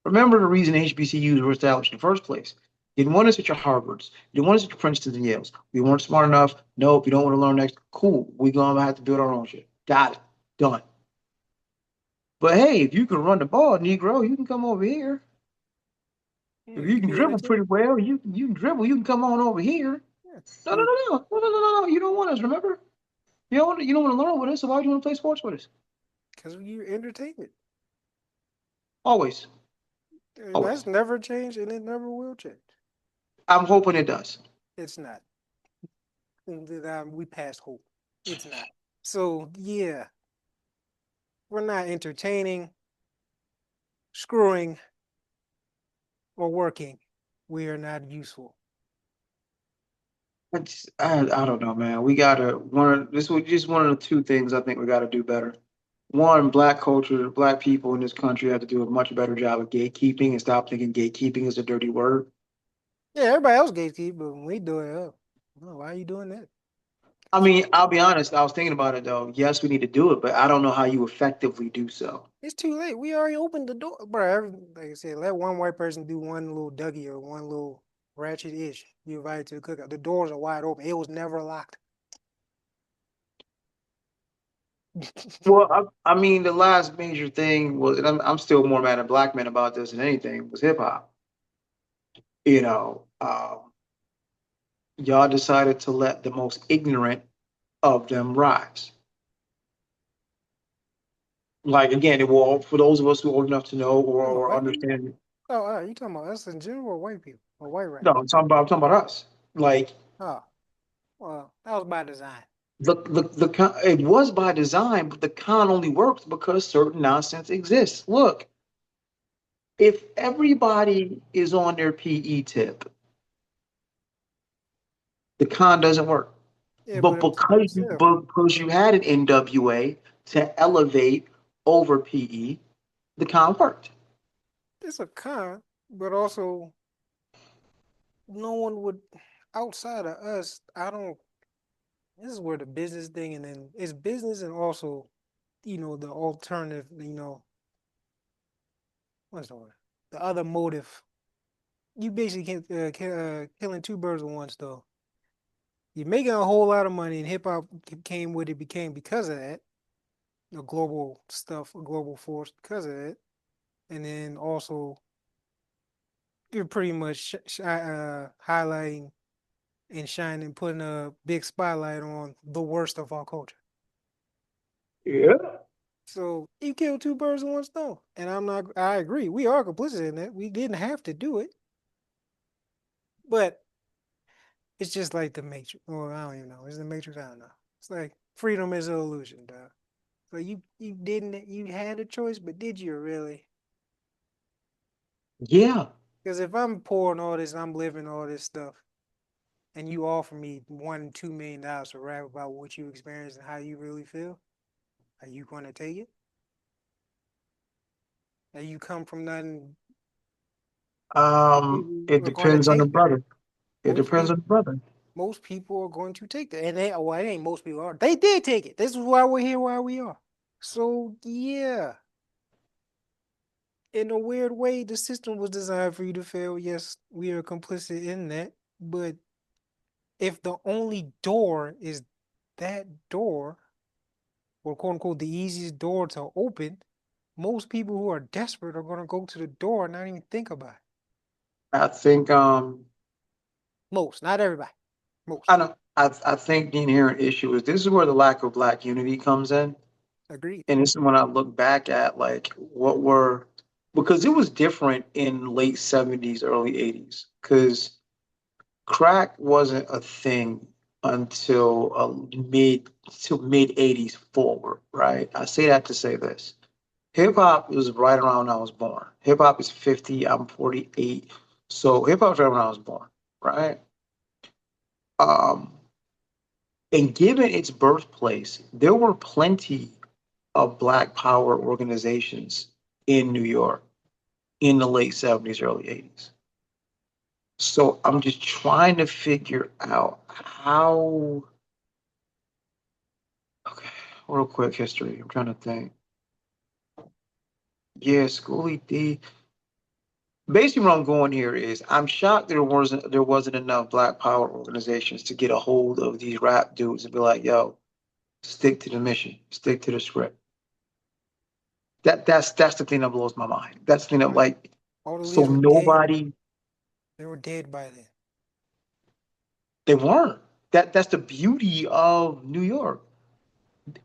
Remember the reason HBCUs were established in the first place. Didn't want us at your Harvards. Didn't want us at your Princetons and Yales. We weren't smart enough. Nope, you don't want to learn next. Cool. We're going to have to build our own shit. Got it. Done. But hey, if you can run the ball, Negro, you can come over here. Yeah, If you you can can be dribble entertained. pretty well, you can dribble. You can come on over here. Yeah, No, no, no, no, no, no, no, no, no. You don't want us. Remember? You don't want to learn with us. So why do you want to play sports with us? because you entertainment. Always, And always. that's never changed, and it never will change. I'm hoping it does. It's not. We passed hope. It's not. So yeah, we're not entertaining, screwing, or working. We are not useful. I don't know, man. We gotta one. This was just one of the two things I think we gotta do better. One, black culture, black people in this country have to do a much better job of gatekeeping and stop thinking gatekeeping is a dirty word. Yeah, everybody else gatekeep, but when we do it up, well, why are you doing that? I Because mean, I'll be honest. I was thinking about it though. Yes, we need to do it, but I don't know how you effectively do so. it's too late. We already opened the door, bro. Like I said, let one white person do one little Dougie or one little ratchet ish. You invited to the cookout. The doors are wide open. It was never locked. Well, I mean, the last major thing was, and I'm still more mad at black men about this than anything, was hip hop. Y'all decided to let the most ignorant of them rise. Like again, it will for those of us who are old enough to know Talking about or white people? understand. Oh, you talking about us in general or white people or white No, rappers? I'm talking about us. Like Oh, well, that was by design. it was by design, but the con only works because certain nonsense exists. Look, if everybody is on their PE tip, the con doesn't work. Yeah, But but I'm still self. because you had an NWA to elevate over PE, the con worked. It's a con, but also no one would outside of us. I don't. This is where the business thing, and then it's business and also, the alternative. What's the word? The other motive. You basically killing two birds with one stone. You're making a whole lot of money, and hip hop became what it became because of that. The global stuff, a global force because of it, and then also you're pretty much highlighting and shining, putting a big spotlight on the worst of our culture. Yeah. So you killed two birds with one stone. And I agree. We are complicit in that. We didn't have to do it. But it's just like the Matrix. Or I don't even know. Is the Matrix? I don't know. It's like freedom is an illusion, dog. So you had a choice, but did you really? Yeah. Because if I'm pouring all this, I'm living all this stuff, and you offer me $1, $2 million to rap about what you experienced and how you really feel, are you going to take it? And you come from nothing, people It are going to depends on the take that. brother. It Most depends on people, the brother. most people are going to take that, and well, it ain't most people are. They did take it. This is why we're here, why we are. So yeah, in a weird way, the system was designed for you to fail. Yes, we are complicit in that, but if the only door is that door, or quote unquote the easiest door to open, most people who are desperate are going to go to the door and not even think about it. I think Most, not everybody. Most. I don't I think the inherent issue is this is where the lack of black unity comes in. Agreed. And this is when I look back at like what were because it was different in late 70s, early 80s. Because crack wasn't a thing until mid 80s forward. right? I say that to say this. Hip hop was right around when I was born. Hip hop is 50, I'm 48. So hip hop's right when I was born, right? Um, and given its birthplace, there were plenty of Black Power organizations in New York in the late 70s, early 80s. So I'm just trying to figure out how. Okay, real quick history. I'm trying to think. Yeah, Schoolie D. Basically, what I'm going here is I'm shocked there wasn't enough Black Power organizations to get a hold of these rap dudes and be like, "Yo, stick to the mission, stick to the script." That's the thing that blows my mind. That's the thing that like, All the so leaders were dead. nobody They were dead by then. they weren't. That's the beauty of New York.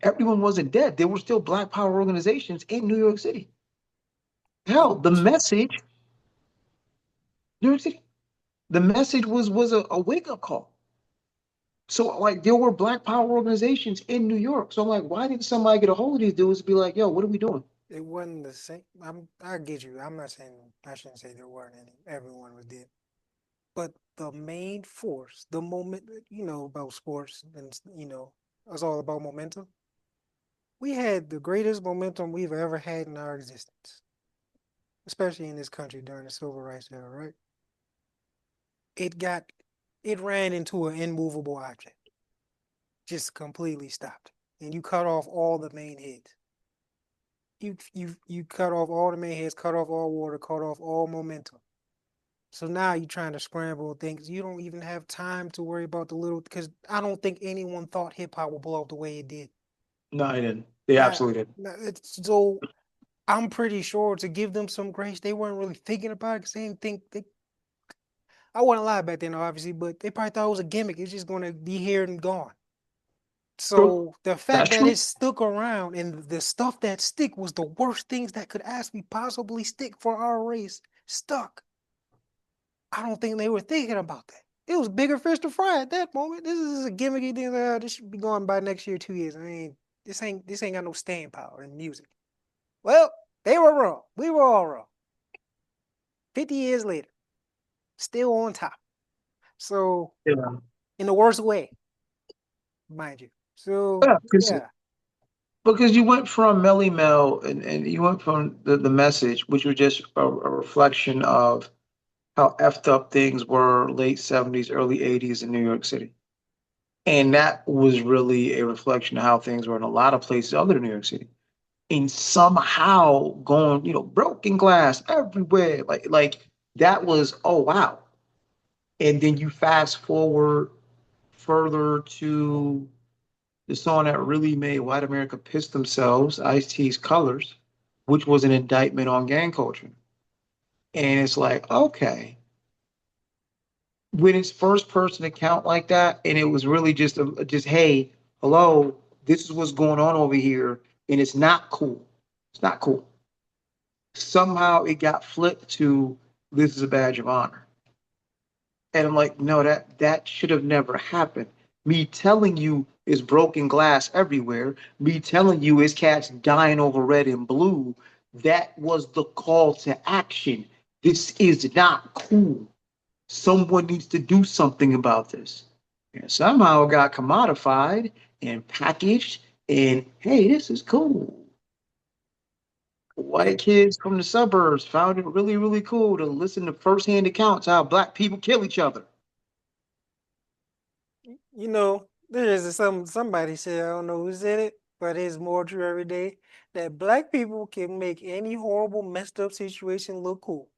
Everyone wasn't dead. There were still Black Power organizations in New York City. It Hell, the was message, New York City, the message was a wake up call. So like there were Black Power organizations in New York. So I'm like, why didn't somebody get a hold of these dudes and be like, yo, what are we doing? it wasn't the same. I get you. I'm not saying I shouldn't say there weren't any. Everyone was dead. But the main force, the moment, about sports and it's all about momentum. We had the greatest momentum we've ever had in our existence, especially in this country during the civil rights era, right? It got it ran into an immovable object, just completely stopped. And you cut off all the main heads. You cut off all the main heads, cut off all water, cut off all momentum. So now you're trying to scramble things. You don't even have time to worry about the little because I don't think anyone thought hip hop would blow up the way it did. No, I didn't. They I absolutely didn't. so I'm pretty sure to give them some grace, they weren't really thinking about it because they didn't think they. I wouldn't lie back then, obviously, but they probably thought it was a gimmick. It's just gonna be here and gone. True. So the fact That's that true. it stuck around and the stuff that stick was the worst things that could actually possibly stick for our race stuck. I don't think they were thinking about that. It was bigger fish to fry at that moment. This is a gimmicky thing. This should be going by next year, 2 years. I mean, this ain't got no staying power in music. Well, they were wrong. We were all wrong. 50 years later, still on top. So Yeah. in the worst way, mind you. So Yeah, yeah, because you went from Melly Mel and you went from the message, which was just a reflection of how effed up things were late 70s, early 80s in New York City. And that was really a reflection of how things were in a lot of places other than New York City. And somehow going, broken glass everywhere. Like that was, oh wow. And then you fast forward further to the song that really made white America piss themselves, Ice-T's Colors, which was an indictment on gang culture. And it's like, okay, when it's first person account like that, and it was really just hey, hello, this is what's going on over here, and it's not cool. It's not cool. Somehow it got flipped to this is a badge of honor. And I'm like, no, that should have never happened. Me telling you is broken glass everywhere. Me telling you is cats dying over red and blue. That was the call to action. This is not cool. Someone needs to do something about this. And somehow it got commodified and packaged, and hey, this is cool. White and kids from the suburbs found it really, really cool to listen to firsthand accounts how black people kill each other. there is somebody said, I don't know who said it, but it's more true every day that black people can make any horrible, messed up situation look cool.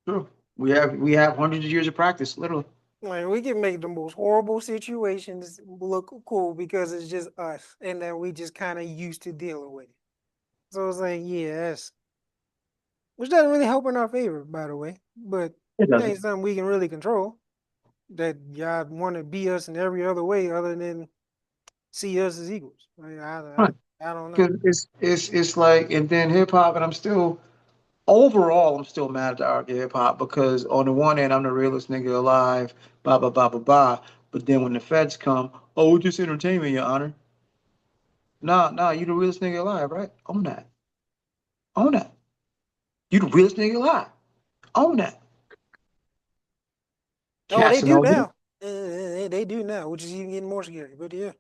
Sure. We have hundreds of years of practice, literally. Like we can make the most horrible situations look cool because it's just us, and that we just kind of used to dealing with it. So it's like, yeah, which doesn't really help in our favor, by the way. But It it doesn't. ain't something we can really control. That y'all want to be us in every other way other than see us as equals. Like, Right. I don't know. Because it's like, and then hip hop, and I'm still overall, I'm still mad at the art of hip hop because on the one hand, I'm the realest nigga alive, blah blah blah blah blah. But then when the feds come, oh, it's just entertainment, Your Honor. Nah, you the realest nigga alive, right? Own that. Own that. You the realest nigga alive. Own that. Oh, they Casting do all this. now. They do now, which is even getting more scary. But yeah,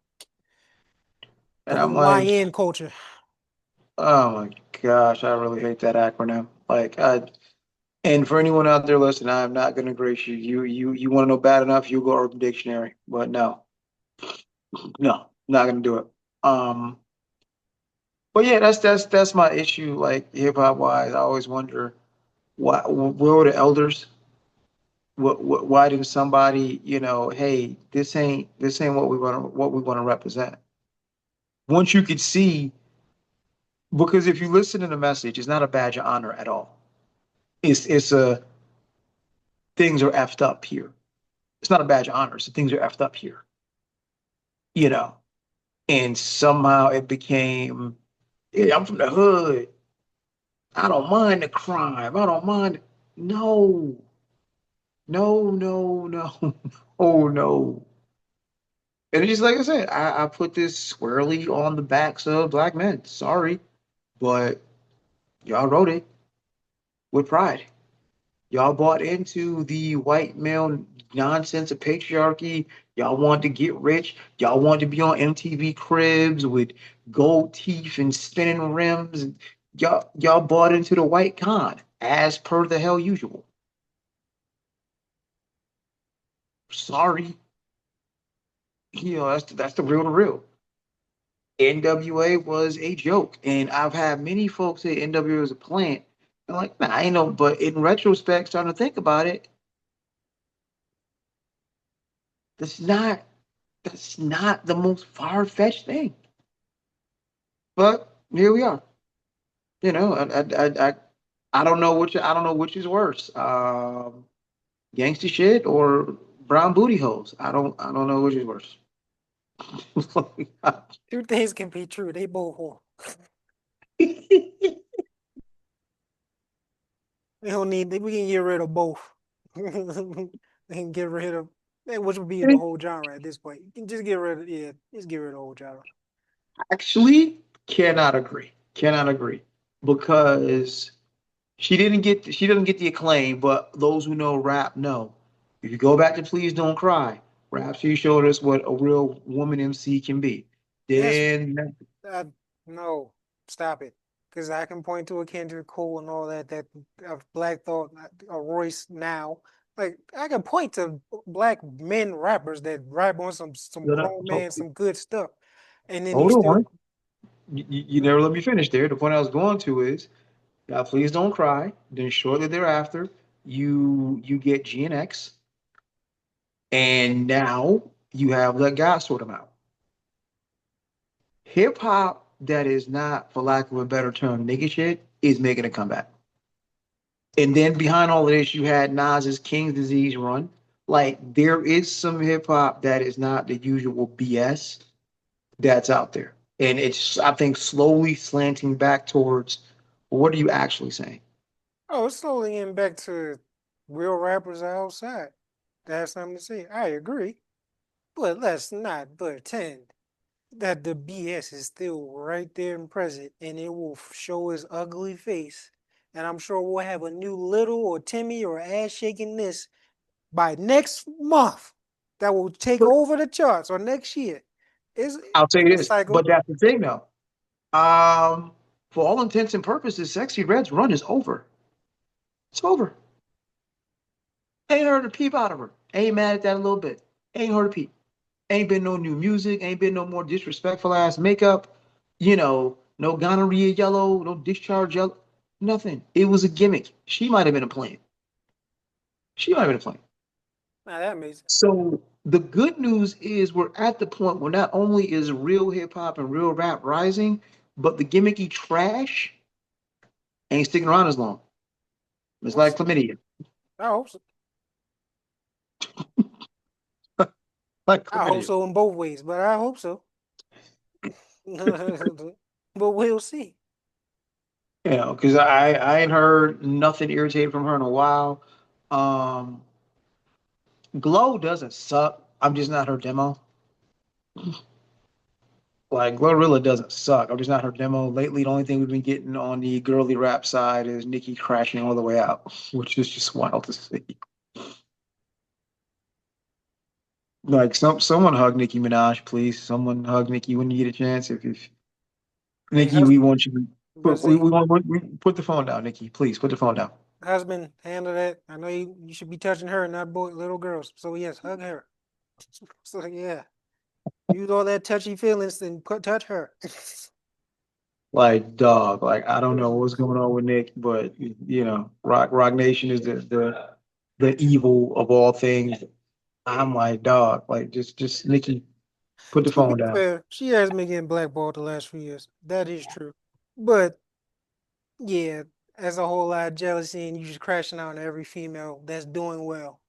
the And I'm whole like, YN culture. oh my gosh, I really hate that acronym. And for anyone out there listening, I'm not gonna grace you. You want to know bad enough, you go Urban Dictionary. But no, not gonna do it. Um, but yeah, that's my issue. Like hip hop wise, I always wonder where were the elders? Why didn't somebody, hey, this ain't what we want to represent. Once you could see, because if you listen to the message, it's not a badge of honor at all. It's a things are effed up here. It's not a badge of honor. So things are effed up here, you know. And somehow it became, yeah, I'm from the hood. I don't mind the crime. I don't mind. No, no. Oh no. And it's just like I said, I put this squarely on the backs of black men. Sorry, but y'all wrote it with pride. Y'all bought into the white male nonsense of patriarchy. Y'all wanted to get rich. Y'all wanted to be on MTV Cribs with gold teeth and spinning rims. Y'all bought into the white con as per the hell usual. Sorry, that's the real to real. NWA was a joke, and I've had many folks say NWA was a plant. I'm like, nah, I know. But in retrospect, starting to think about it, that's not that's not the most far fetched thing. But here we are. You know, I don't know which is worse, gangster shit or brown booty hoes. I don't know which is worse. Two things can be true. They both wrong. We don't need. We can get rid of both. We can get rid of which would be the whole genre at this point. You can just get rid of just get rid of the whole genre. Actually, cannot agree. Cannot agree because she doesn't get the acclaim, but those who know rap know. If you go back to Please Don't Cry, Rap she showed us what a real woman MC can be. That's Then uh, no, stop it. Because I can point to a Kendrick Cole and all that Black Thought, Royce now. Like I can point to black men rappers that rap on some no, no, grown man, some good stuff, and then you hold still on. You never let me finish there. The point I was going to is, Please Don't Cry. Then shortly thereafter, you get GNX, and now you have Let God Sort Them Out. Hip hop that is not, for lack of a better term, nigga shit is making a comeback. And then behind all of this, you had Nas's King's Disease run. Like there is some hip hop that is not the usual BS that's out there. And it's, I think, slowly slanting back towards what are you actually saying? it's slowly getting back to real rappers outside. That's something to say. I agree, but let's not pretend that the BS is still right there and present, and it will show his ugly face. And I'm sure we'll have a new Little or Timmy or Ass Shaking This by next month that will take But over the charts or next year. It's I'll tell you a this, but cycle. that's the thing though. Um, for all intents and purposes, Sexy Red's run is over. It's over. Ain't heard a peep out of her. Ain't mad at that a little bit. Ain't heard a peep. Ain't been no new music. Ain't been no more disrespectful ass makeup. No gonorrhea yellow, no discharge yellow. Nothing. It was a gimmick. She might have been a plant. She might have been a plant. Now that makes sense. So the good news is we're at the point where not only is real hip hop and real rap rising, but the gimmicky trash ain't sticking around as long. It's We'll like see. chlamydia. I hope so. Like I hope chlamydia. so in both ways, but I hope so. But we'll see. Because I ain't heard nothing irritating from her in a while. Um, Glow doesn't suck. I'm just not her demo. Like Glorilla doesn't suck. I've just not heard demo lately. The only thing we've been getting on the girly rap side is Nicki crashing all the way out, which is just wild to see. Like someone hug Nicki Minaj, please. Someone hug Nicki when you get a chance. If Hey, Nicki, we want you to but put we, say we want we, put the phone down, Nicki. Please put the phone down. husband, handle that. I know you should be touching her, not boy, little girls. So yes, hug her. So yeah, use all that touchy feelings and touch her. Like dog, like I don't know what's going on with Nick, but Rock Nation is the evil of all things. I'm like dog, like just Nicki, put the To be phone down. fair, she has been getting blackballed the last few years. That is true. But yeah, as a whole lot of jealousy and you just crashing out on every female that's doing well.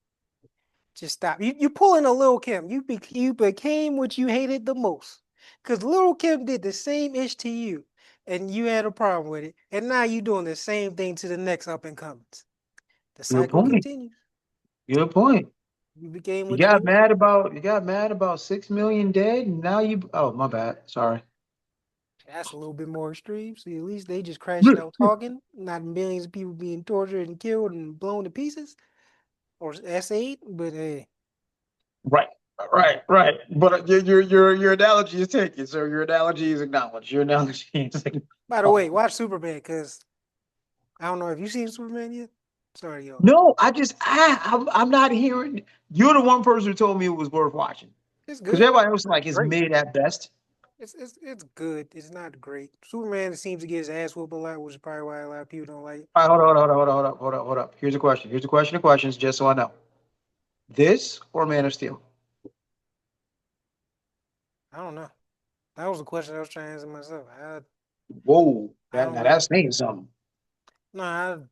Just stop. You pulling a Lil Kim. You became what you hated the most. Cause Lil Kim did the same ish to you, and you had a problem with it. And now you doing the same thing to the next up and comings. The Good cycle point. continues. Good point. You became You what you got hated. mad about you got mad about 6 million dead, and now you oh my bad. Sorry. That's a little bit more extreme. So at least they just crashing out talking, not millions of people being tortured and killed and blown to pieces. Or S8, but hey. Right. Right. But your analogy is taken, so your analogy is acknowledged. Your analogy is By the way, acknowledged. watch Superman, cause I don't know if you seen Superman yet. Sorry, y'all. No, I'm not hearing. You're the one person who told me it was worth watching. It's Because good. everybody else is like it's Great. mid at best. It's good. It's not great. Superman seems to get his ass whooped a lot, which is probably why a lot of people don't like it. All right, hold up. Here's a question. Here's a question of questions, just so I know. This or Man of Steel? I don't know. That was a question I was trying to answer myself. Whoa, I that don't now really. that's saying something. No,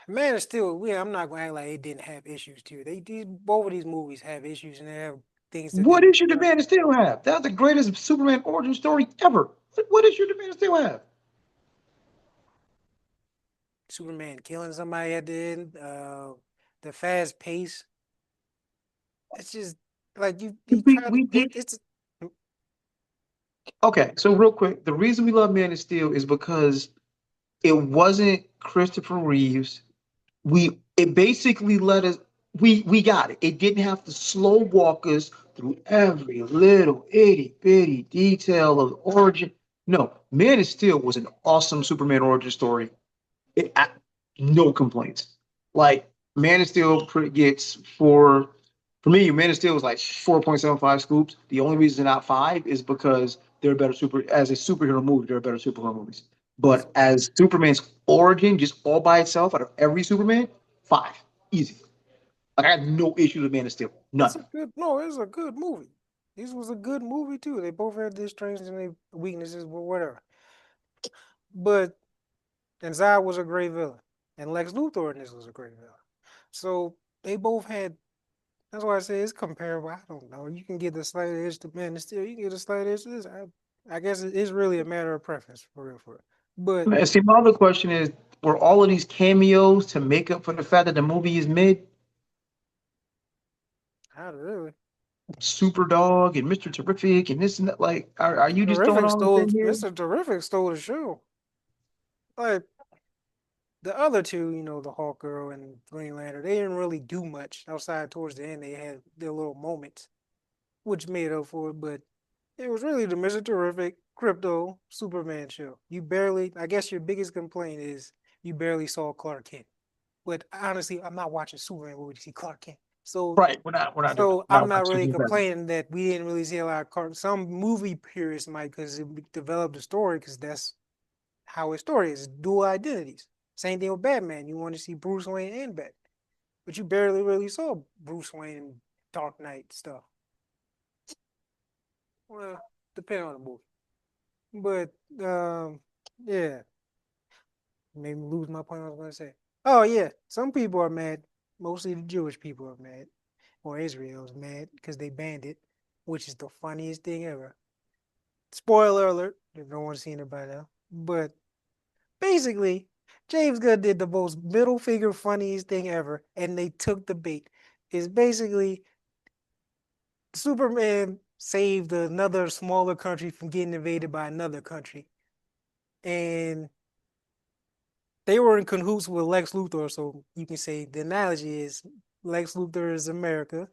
Man of Steel. I'm not gonna act like it didn't have issues too. Both of these movies have issues and they have things that they What issue did done. Man of Steel have? That's the greatest Superman origin story ever. What issue did Man of Steel have? Superman killing somebody at the end. The fast pace. It's just like you We try to. we did It's okay. So real quick, the reason we love Man of Steel is because it wasn't Christopher Reeves. It basically let us we got it. It didn't have to slow walk us through every little itty bitty detail of the origin. No, Man of Steel was an awesome Superman origin story. It no complaints. Like Man of Steel gets for me, Man of Steel was like 4.75 scoops. The only reason they're not five is because they're better as a superhero movie, they're better superhero movies. But as Superman's origin, just all by itself, out of every Superman, five. Easy. Like I had no issue with Man of Steel. it's None. a good no, it's a good movie. This was a good movie too. They both had their strengths and their weaknesses, but whatever. But and Zod was a great villain, and Lex Luthor in this was a great villain. So they both had. That's why I say it's comparable. I don't know. You can get the slight edge to Man of Steel. You can get a slight edge to this. I guess it is really a matter of preference for real, for real. But And see, my other question is, were all of these cameos to make up for the fact that the movie is mid? not really. Super Dog and Mr. Terrific and this and that. Like, are you just throwing Terrific all this stole in here? Mr. Terrific stole the show. Like the other two, the Hawk Girl and Green Lantern, they didn't really do much outside towards the end. They had their little moments, which made up for it. But it was really the Mr. Terrific, Crypto, Superman show. You barely, I guess your biggest complaint is you barely saw Clark Kent. But honestly, I'm not watching Superman movie to see Clark Kent. So, Right. We're not doing that. so We're I'm not not really watching that. complaining that we didn't really see a lot of Clark. Some movie purists might because it developed the story because that's how his story is dual identities. Same thing with Batman. You want to see Bruce Wayne and Batman, but you barely really saw Bruce Wayne and Dark Knight stuff. Well, depending on the movie. But yeah, made me lose my point. I was going to say. Oh yeah, some people are mad. Mostly the Jewish people are mad, or Israel's mad because they banned it, which is the funniest thing ever. Spoiler alert! If no one's seen it by now, but basically, James Gunn did the most middle finger funniest thing ever, and they took the bait. It's basically Superman. saved another smaller country from getting invaded by another country. And they were in cahoots with Lex Luthor, so you can say the analogy is Lex Luthor is America.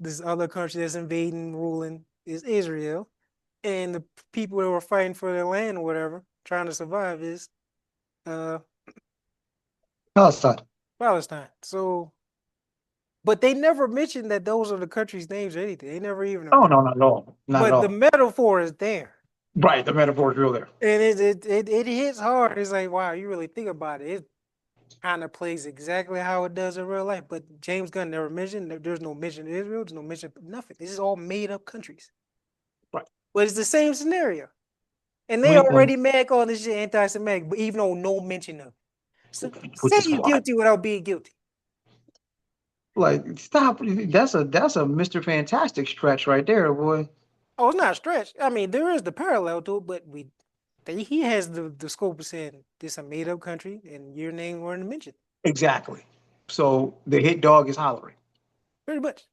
This other country that's invading, ruling is Israel, and the people that were fighting for their land or whatever, trying to survive, is uh Palestine. Palestine. So, but they never mentioned that those are the countries' names or anything. They never even Oh, appeared. no, not at all. Not at But the all. metaphor is there. Right. The metaphor is real there. And it hits hard. It's like, wow, you really think about it. It kind of plays exactly how it does in real life. But James Gunn never mentioned there's no mention of Israel, there's no mention of nothing. This is all made up countries. Right. But it's the same scenario. And they When, already mad calling this shit anti-Semitic, but even though no mention of it. So which say is you're why, guilty without being guilty. like, stop. That's a Mr. Fantastic stretch right there, boy. Oh, it's not a stretch. I mean, there is the parallel to it, but he has the scope of saying this a made up country and your name weren't mentioned. Exactly. So the hit dog is hollering. Pretty much. It's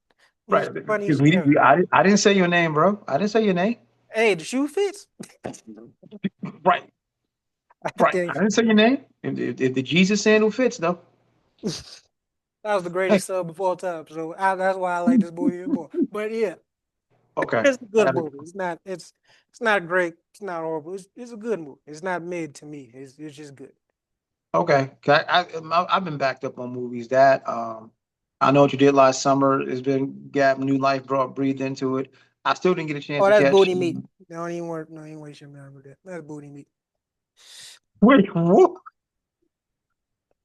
Right. the Because funniest shit ever. I didn't say your name, bro. I didn't say your name. Hey, the shoe fits. Right. I Right. tell I you, didn't say your name. If the Jesus sandal fits, though. that was the Hey. greatest sub of all time. So that's why I like this movie even more. But yeah, Okay. it's a I good gotta, movie. It's not great. It's not horrible. It's a good movie. It's not mid to me. It's just good. okay. 'Cause I've been backed up on movies that I know what you did last summer has been got new life brought breathed into it. I still didn't get a chance Oh, to that's catch. booty meat. Don't even work. No, you ain't waste your mind with that. That's booty meat. Wait, what?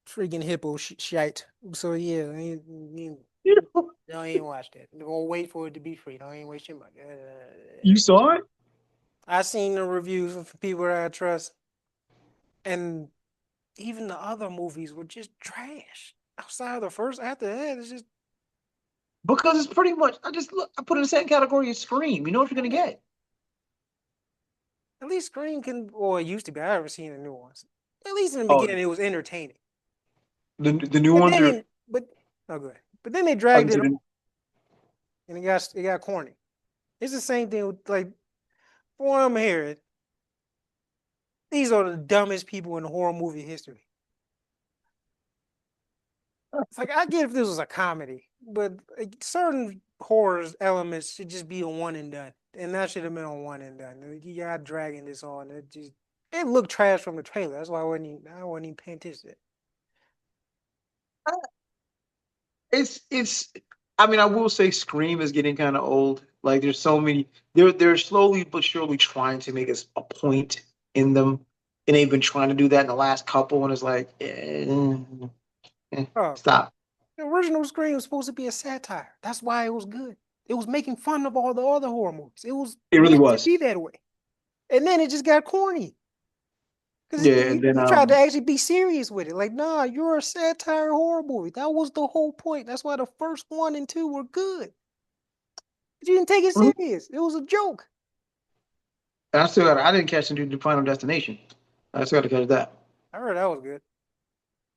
Freaking hippo shite. So yeah, don't even watch that. Don't wait for it to be free. Don't even waste your money. You saw it? I seen the reviews from people that I trust, and even the other movies were just trash. Outside of the first, after that, it's just Because it's pretty much. I just look. I put it in the same category as Scream. You know what you're gonna yeah. get. At least Scream can, or it used to be. I haven't seen the new ones. At least in the Oh, beginning, it was entertaining. the new But ones then, are. oh good. But then they I dragged it consider. on, and it got corny. It's the same thing with like, from what I'm hearing, these are the dumbest people in horror movie history. It's like I get if this was a comedy, but like, certain horror elements should just be a one and done, and that should have been a one and done. You got dragging this on. It looked trash from the trailer. That's why I wasn't even paying attention. It's. I mean, I will say Scream is getting kind of old. Like, there's so many. They're slowly but surely trying to make us a point in them, and they've been trying to do that in the last couple. And it's like, Oh, stop. the original Scream was supposed to be a satire. That's why it was good. It was making fun of all the other horror movies. It was It really meant to was. be that way, and then it just got corny. Because Yeah, and then he tried to actually be serious with it. Like, nah, you're a satire horror movie. That was the whole point. That's why the first one and two were good. But you didn't take it serious. It was a joke. I didn't catch the Final Destination. I still got to catch that. I heard that was good.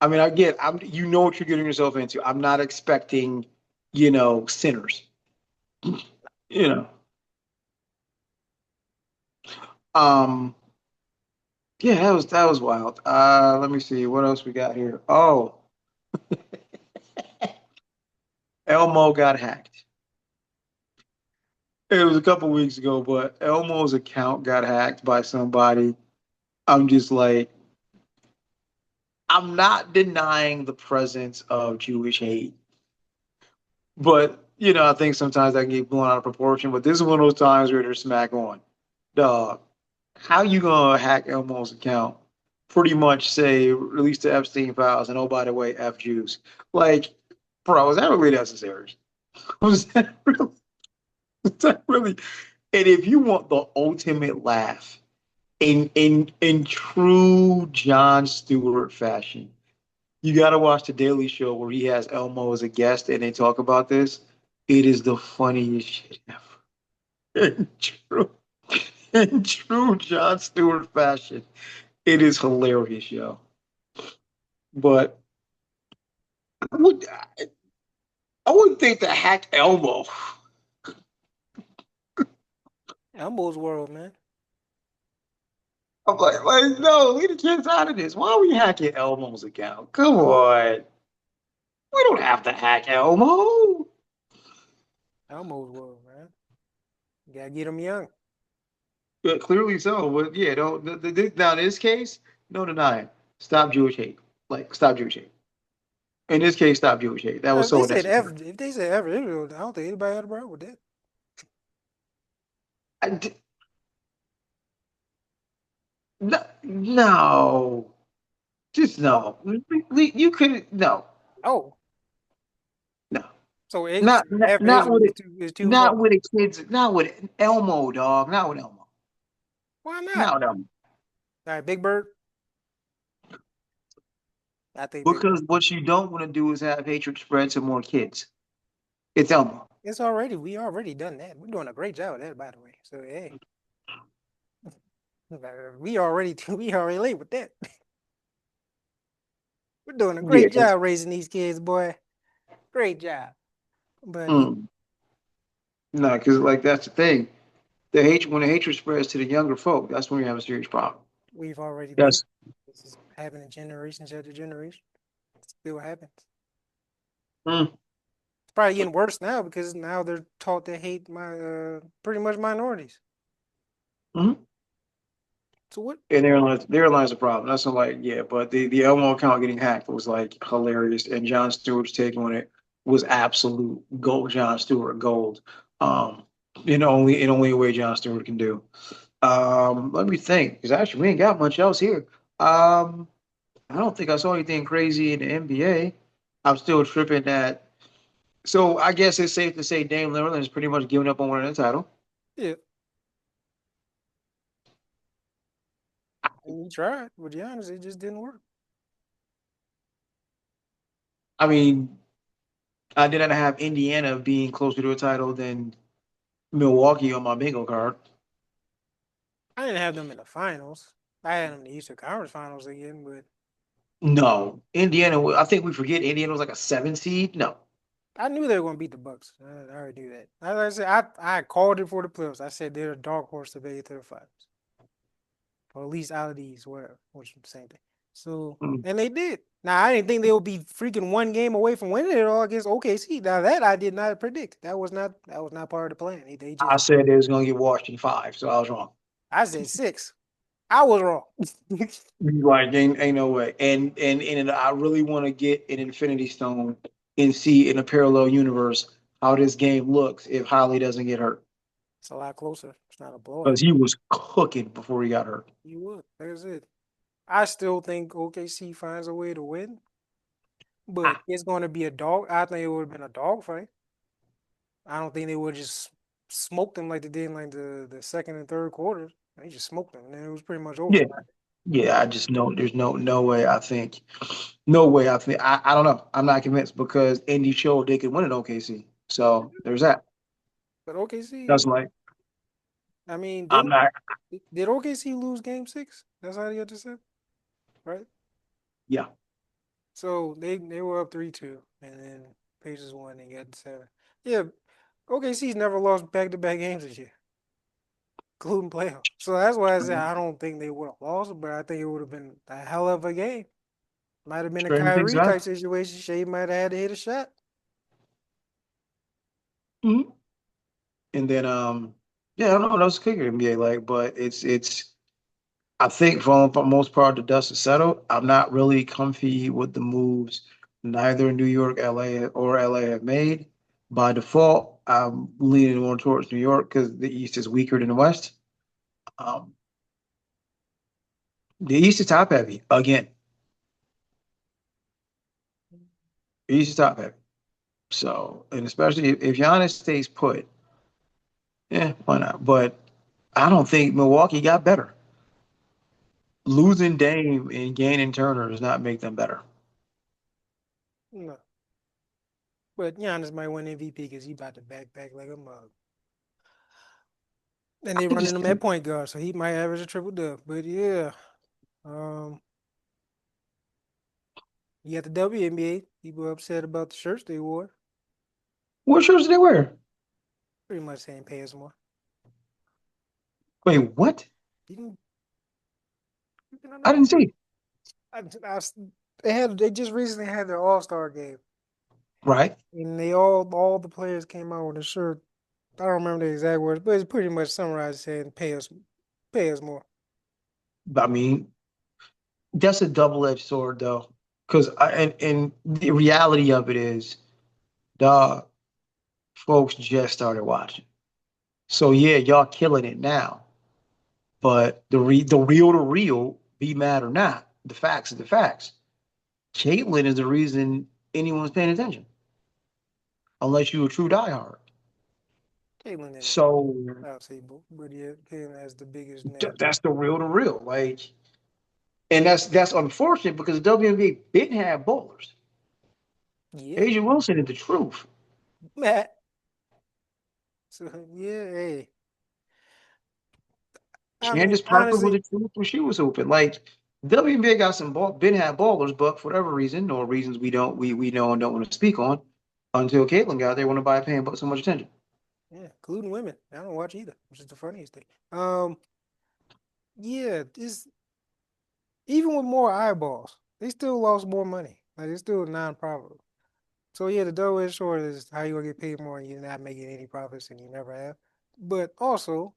I mean, you know what you're getting yourself into. I'm not expecting, sinners. You know. Um, yeah, that was wild. Let me see what else we got here. Oh, Elmo got hacked. It was a couple weeks ago, but Elmo's account got hacked by somebody. I'm just like, I'm not denying the presence of Jewish hate, but I think sometimes that can get blown out of proportion. But this is one of those times where they're smack on. Dog, how you gonna hack Elmo's account? Pretty much say release the Epstein files, and oh by the way, F Jews. Like, bro, is that really necessary? Was that really? Was that really? And if you want the ultimate laugh in true Jon Stewart fashion, you got to watch the Daily Show where he has Elmo as a guest and they talk about this. It is the funniest shit ever. In true, in true Jon Stewart fashion, it is hilarious, yo. But I would, I wouldn't think to hack Elmo. Elmo's world, man. I'm like, no, leave the kids out of this. Why are we hacking Elmo's account? Come on. We don't have to hack Elmo. Elmo's world, man. You gotta get them young. Yeah, clearly so. But yeah, don't now in this case, no denying. Stop Jewish hate. Like, stop Jewish hate. In this case, stop Jewish hate. That was If they so said unnecessary. if they said ever Israel, I don't think anybody had a problem with that. I d- no, no, just Oh, no. You could no, oh, no, so it's not not after not Israel with it. is too far. Not with the kids. Not with Elmo, dog. Not with Elmo. Why not? Not with Elmo. All right, Big Bird. I think Big Bird. Because what you don't want to do is have hatred spread to more kids. It's Elmo. We already done that. We're doing a great job of that, by the way. So hey, we already late with that. We're doing a Yeah. great job raising these kids, boy. Great job. But yeah, Mm. No, because like that's the thing. The hate when the hatred spreads to the younger folk, that's when you have a serious problem. we've already done it. Yes. This is happening generations after generation. It still happens. Mm. It's probably getting worse now because now they're taught to hate pretty much minorities. Mm. So what? And therein lies the problem. That's not like, yeah, but the Elmo account getting hacked was like hilarious, and John Stewart's take on it was absolute gold. John Stewart gold. Um, in only a way John Stewart can do. Let me think, because actually we ain't got much else here. I don't think I saw anything crazy in the NBA. I'm still tripping that. So I guess it's safe to say Dame Lillard has pretty much given up on winning the title. Yeah, he tried. But to be honest, it just didn't work. I mean, I didn't have Indiana being closer to a title than Milwaukee on my bingo card. I didn't have them in the finals. I had them in the Eastern Conference Finals again, but No, Indiana. I think we forget Indiana was like a 7 seed. No, I knew they were going to beat the Bucks. I already knew that. As I said, I called it for the playoffs. I said they're a dark horse to make it to the finals, or at least out of these, whatever, which is the same thing. So, mm. and they did. Now I didn't think they would be freaking one game away from winning it all against OKC. Now that I did not predict. That was not part of the plan. They I just said they was gonna get washed in five, so I was wrong. I said six. I was wrong. Like, ain't no way. And I really want to get an Infinity Stone and see in a parallel universe how this game looks if Holly doesn't get hurt. It's a lot closer. It's not a Because blowout. he was cooking before he got hurt. You would. That's it. I still think OKC finds a way to win, but Ah, it's going to be a dog. I think it would have been a dog fight. I don't think they would just smoke them like they did in like the second and third quarters. They just smoked them, and then it was pretty much over. yeah, yeah. I just know there's no way. I think no way. I don't know. I'm not convinced because Indy showed they could win at OKC. So there's that. But OKC, That's like I mean, I'm not. did OKC lose Game 6? That's how they got to 7, right? Yeah, So they were up 3-2, and then Pacers won and got to 7. Yeah, OKC's never lost back-to-back games this year, including playoffs. So that's why I said I don't think they would have lost, but I think it would have been a hell of a game. Might have been a stranger things Kyrie type happen. situation. Shea might have had to hit a shot. Mhm. And then yeah, I don't know. That was kicker NBA like, but it's. I think for the most part, the dust is settled. I'm not really comfy with the moves neither New York, LA, or LA have made. By default, I'm leaning more towards New York because the East is weaker than the West. Um, the East is top heavy again. The East is top heavy. So, and especially if Giannis stays put, yeah, why not? But I don't think Milwaukee got better. Losing Dame and gaining Turner does not make them better. No. But Giannis might win MVP because he about to backpack like a mug. And they I running just him at point guard, so he might average a triple double. But yeah, um, you got the WNBA. People upset about the shirts they wore. what shirts did they wear? Pretty much saying pay us more. Wait, what? Didn't you know I that? didn't see. They just recently had their All-Star game, Right. and all the players came out with a shirt. I don't remember the exact words, but it's pretty much summarized saying pay us more. I mean, that's a double-edged sword, though, because and the reality of it is, dog, folks just started watching. So yeah, y'all killing it now. But the real, be mad or not, the facts are the facts. Caitlyn is the reason anyone's paying attention, unless you're a true diehard. Caitlyn in there, So I'll say, but yeah, Caitlyn has the biggest name. that's the real. Like, and that's unfortunate because the WNBA didn't have bowlers. Yeah, Asia Wilson is the truth. Matt. So yeah, hey, I mean, Candace Parker was honestly, the truth when she was hooping. Like WNBA got some ball, didn't have ballers, but for whatever reason, or reasons we know and don't want to speak on, until Caitlyn got there, want to buy paying so much attention. yeah, including women. I don't watch either, which is the funniest thing. Yeah, this even with more eyeballs, they still lost more money. Like it's still non-profitable. So yeah, the double edged sword is how you gonna get paid more and you're not making any profits and you never have. But also,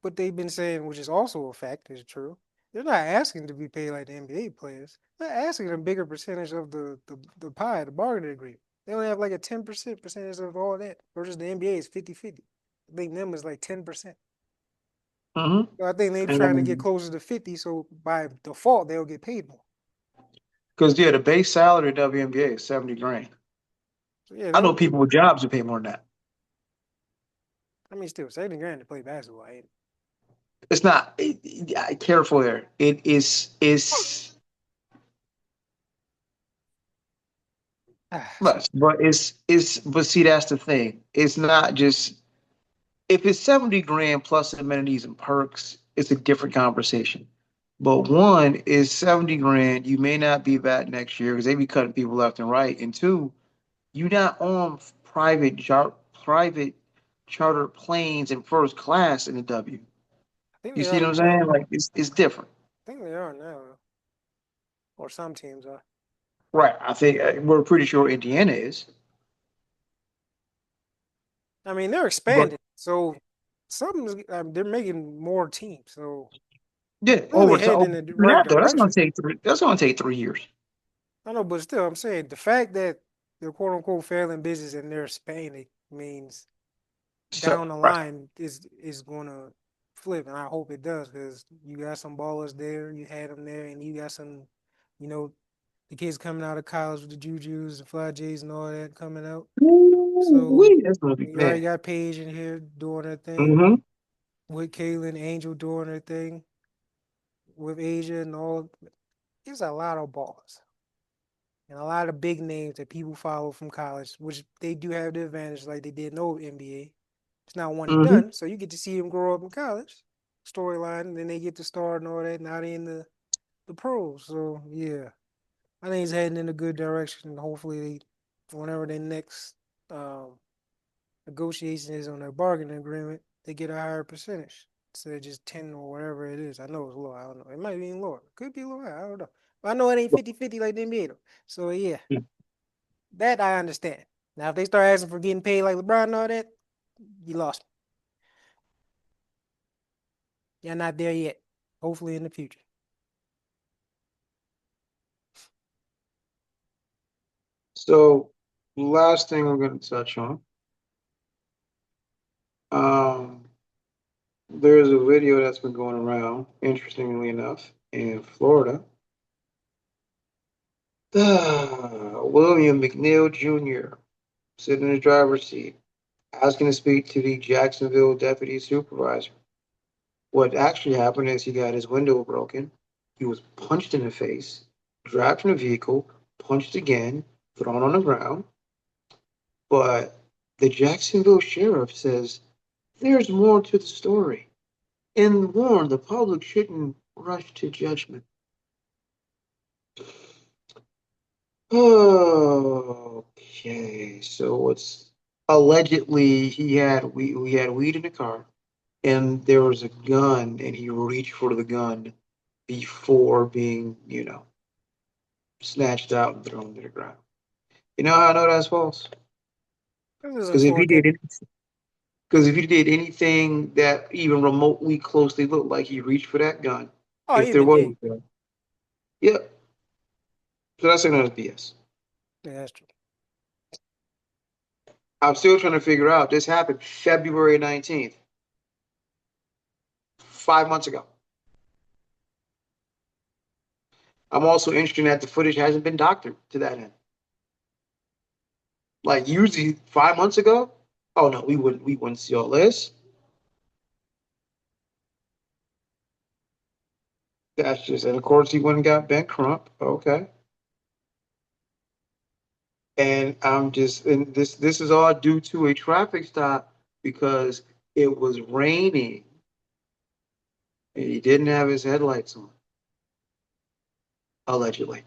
what they've been saying, which is also a fact, is true. They're not asking to be paid like the NBA players. They're asking a bigger percentage of the pie, the bargaining agreement. They only have like a 10% percentage of all that versus the NBA is 50-50. I think them is like 10%. Mm-hmm. So I think they're trying to get And closer to 50, so by default they'll get paid more. because yeah, the base salary of WNBA is 70 grand. So yeah, I they'll know get. people with jobs who pay more than that. I mean, still 70 grand to play basketball. Ain't It's not careful there. it? Much, but it's but see that's the thing. It's not just if it's 70 grand plus amenities and perks, it's a different conversation. But one is 70 grand, you may not be back next year because they be cutting people left and right. And two, you're not on private chartered planes in first class in the W. I think You they see are what I'm now. saying? Like it's different. I think they are now, or some teams are. Right. I think we're pretty sure Indiana is. I mean, they're But expanding, so something's. They're making more teams, so yeah, clearly over to heading over in the right that though, direction. that's gonna take 3 years. I know, but still, I'm saying the fact that they're quote unquote failing business and they're expanding means So down the right. line is going to flip, and I hope it does because you got some ballers there, you had them there, and you got some, you know, the kids coming out of college with the Juju's, the Fly J's, and all that coming out. So Ooh, that's gonna be you already man. got Paige in here doing her thing Mm-hmm. with Kaylin, Angel doing her thing with Asia and all. There's a lot of ballers and a lot of big names that people follow from college, which they do have the advantage, like they did no NBA. It's not one and Mm-hmm. done, so you get to see them grow up in college storyline, and then they get to start and all that. Now they in the pros, so yeah, I think it's heading in a good direction. Hopefully, whenever their next um, negotiation is on their bargaining agreement, they get a higher percentage instead of just 10 or whatever it is. I know it's low. I don't know. It might be even lower. Could be lower. I don't know. But I know it ain't 50-50 like the NBA though. So yeah, that I understand. Now if they start asking for getting paid like LeBron and all that, you lost me. You're not there yet. Hopefully in the future. So last thing we're gonna touch on. Um, there's a video that's been going around, interestingly enough, in Florida. William McNeil Jr. sitting in the driver's seat, asking to speak to the Jacksonville deputy supervisor. What actually happened is he got his window broken. He was punched in the face, dragged from the vehicle, punched again, thrown on the ground. But the Jacksonville sheriff says there's more to the story and warned the public shouldn't rush to judgment. Okay, so it's allegedly he had weed in the car, and there was a gun, and he reached for the gun before being, snatched out and thrown to the ground. You know how I know that's false? It was a Because if he four K. did any, because if he did anything that even remotely closely looked like he reached for that gun, Oh, if there even was then. a gun, yeah. So that's another BS. Yeah, that's true. I'm still trying to figure out. This happened February 19th, 5 months ago. I'm also interested that the footage hasn't been doctored to that end. Like usually 5 months ago, oh no, we wouldn't see all this. That's just, and of course he went and got bent crump. Okay. And and this is all due to a traffic stop because it was raining and he didn't have his headlights on, allegedly.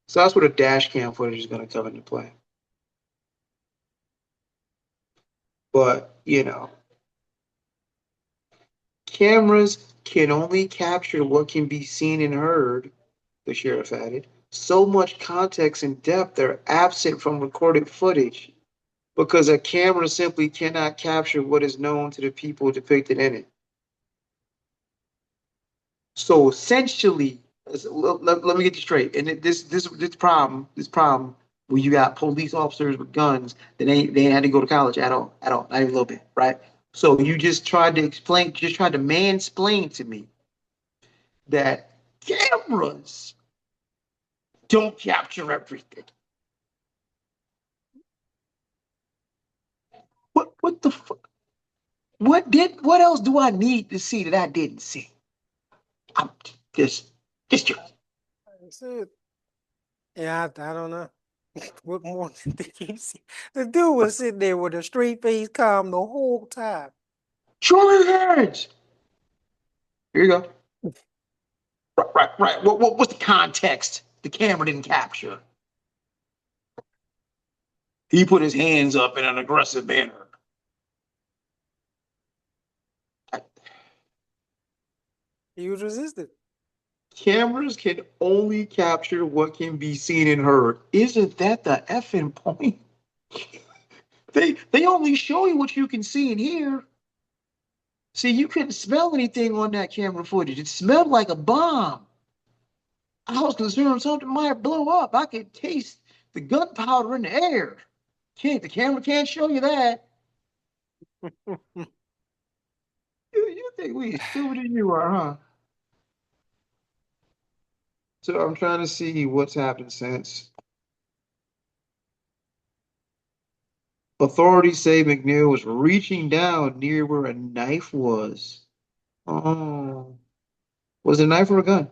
So that's where the dash cam footage is going to come into play. But, cameras can only capture what can be seen and heard, the sheriff added. So much context and depth are absent from recorded footage because a camera simply cannot capture what is known to the people depicted in it. So essentially, let me get you straight. And this problem where you got police officers with guns that they ain't had to go to college at all, not even a little bit, right? So you just tried to mansplain to me that cameras don't capture everything. What the fuck? What else do I need to see that I didn't see? I'm just That's it. Yeah, I don't know. What more did he see? The dude was sitting there with a straight face calm the whole time. show your hands. Here you go. Right. What's the context the camera didn't capture? He put his hands up in an aggressive manner. He was resistant. Cameras can only capture what can be seen and heard. Isn't that the effing point? They only show you what you can see and hear. See, you couldn't smell anything on that camera footage. It smelled like a bomb. I was concerned something might blow up. I could taste the gunpowder in the air. The camera can't show you that. You think we as stupid as you are, huh? So I'm trying to see what's happened since. Authorities say McNeil was reaching down near where a knife was. Oh, was it a knife or a gun?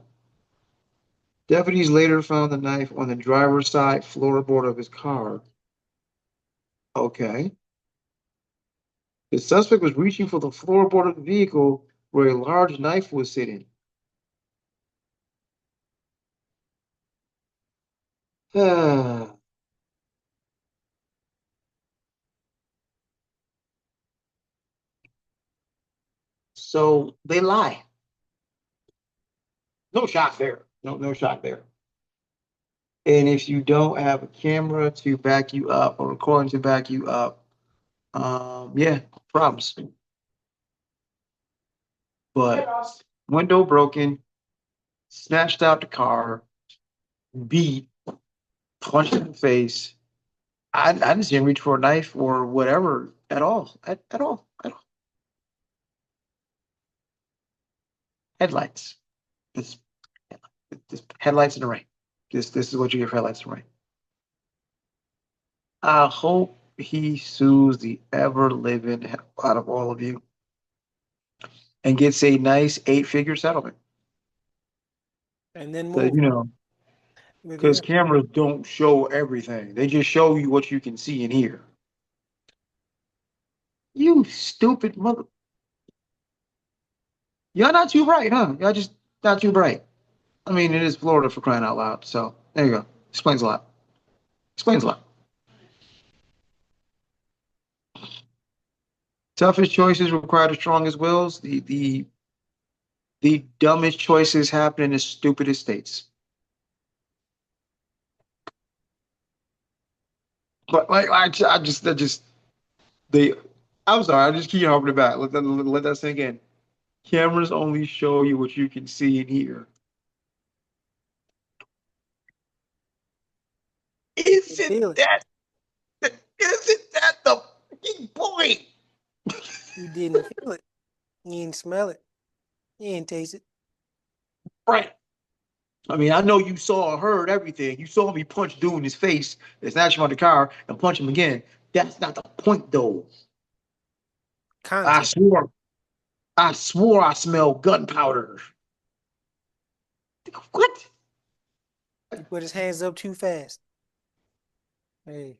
Deputies later found the knife on the driver's side floorboard of his car. Okay. The suspect was reaching for the floorboard of the vehicle where a large knife was sitting. So they lie. No shock there. No shock there. And if you don't have a camera to back you up or recording to back you up, yeah, problems. But window broken, snatched out the car, beat, punched in the face. I didn't see him reach for a knife or whatever at all. At all. At all. Headlights. This, this headlights in the rain. This is what you get for headlights in the rain. I hope he sues the ever living hell out of all of you and gets a nice 8-figure settlement. And then Because move. But because yeah. cameras don't show everything. They just show you what you can see and hear. You stupid mother. Y'all not too bright, huh? Y'all just not too bright. I mean, it is Florida for crying out loud. So there you go. Explains a lot. Explains a lot. Toughest choices require the strongest wills. The dumbest choices happen in the stupidest states. But like I just they. I'm sorry. I just keep harping about. Let that sink in. Cameras only show you what you can see and hear. You Isn't feel it. that isn't that the fucking point? You didn't feel it. You didn't smell it. You didn't taste it. Right. I mean, I know you saw or heard everything. You saw me punch dude in his face and snatch him out the car and punch him again. That's not the point, though. I Content. swore, I swore I smelled gunpowder. What? He put his hands up too fast. Hey,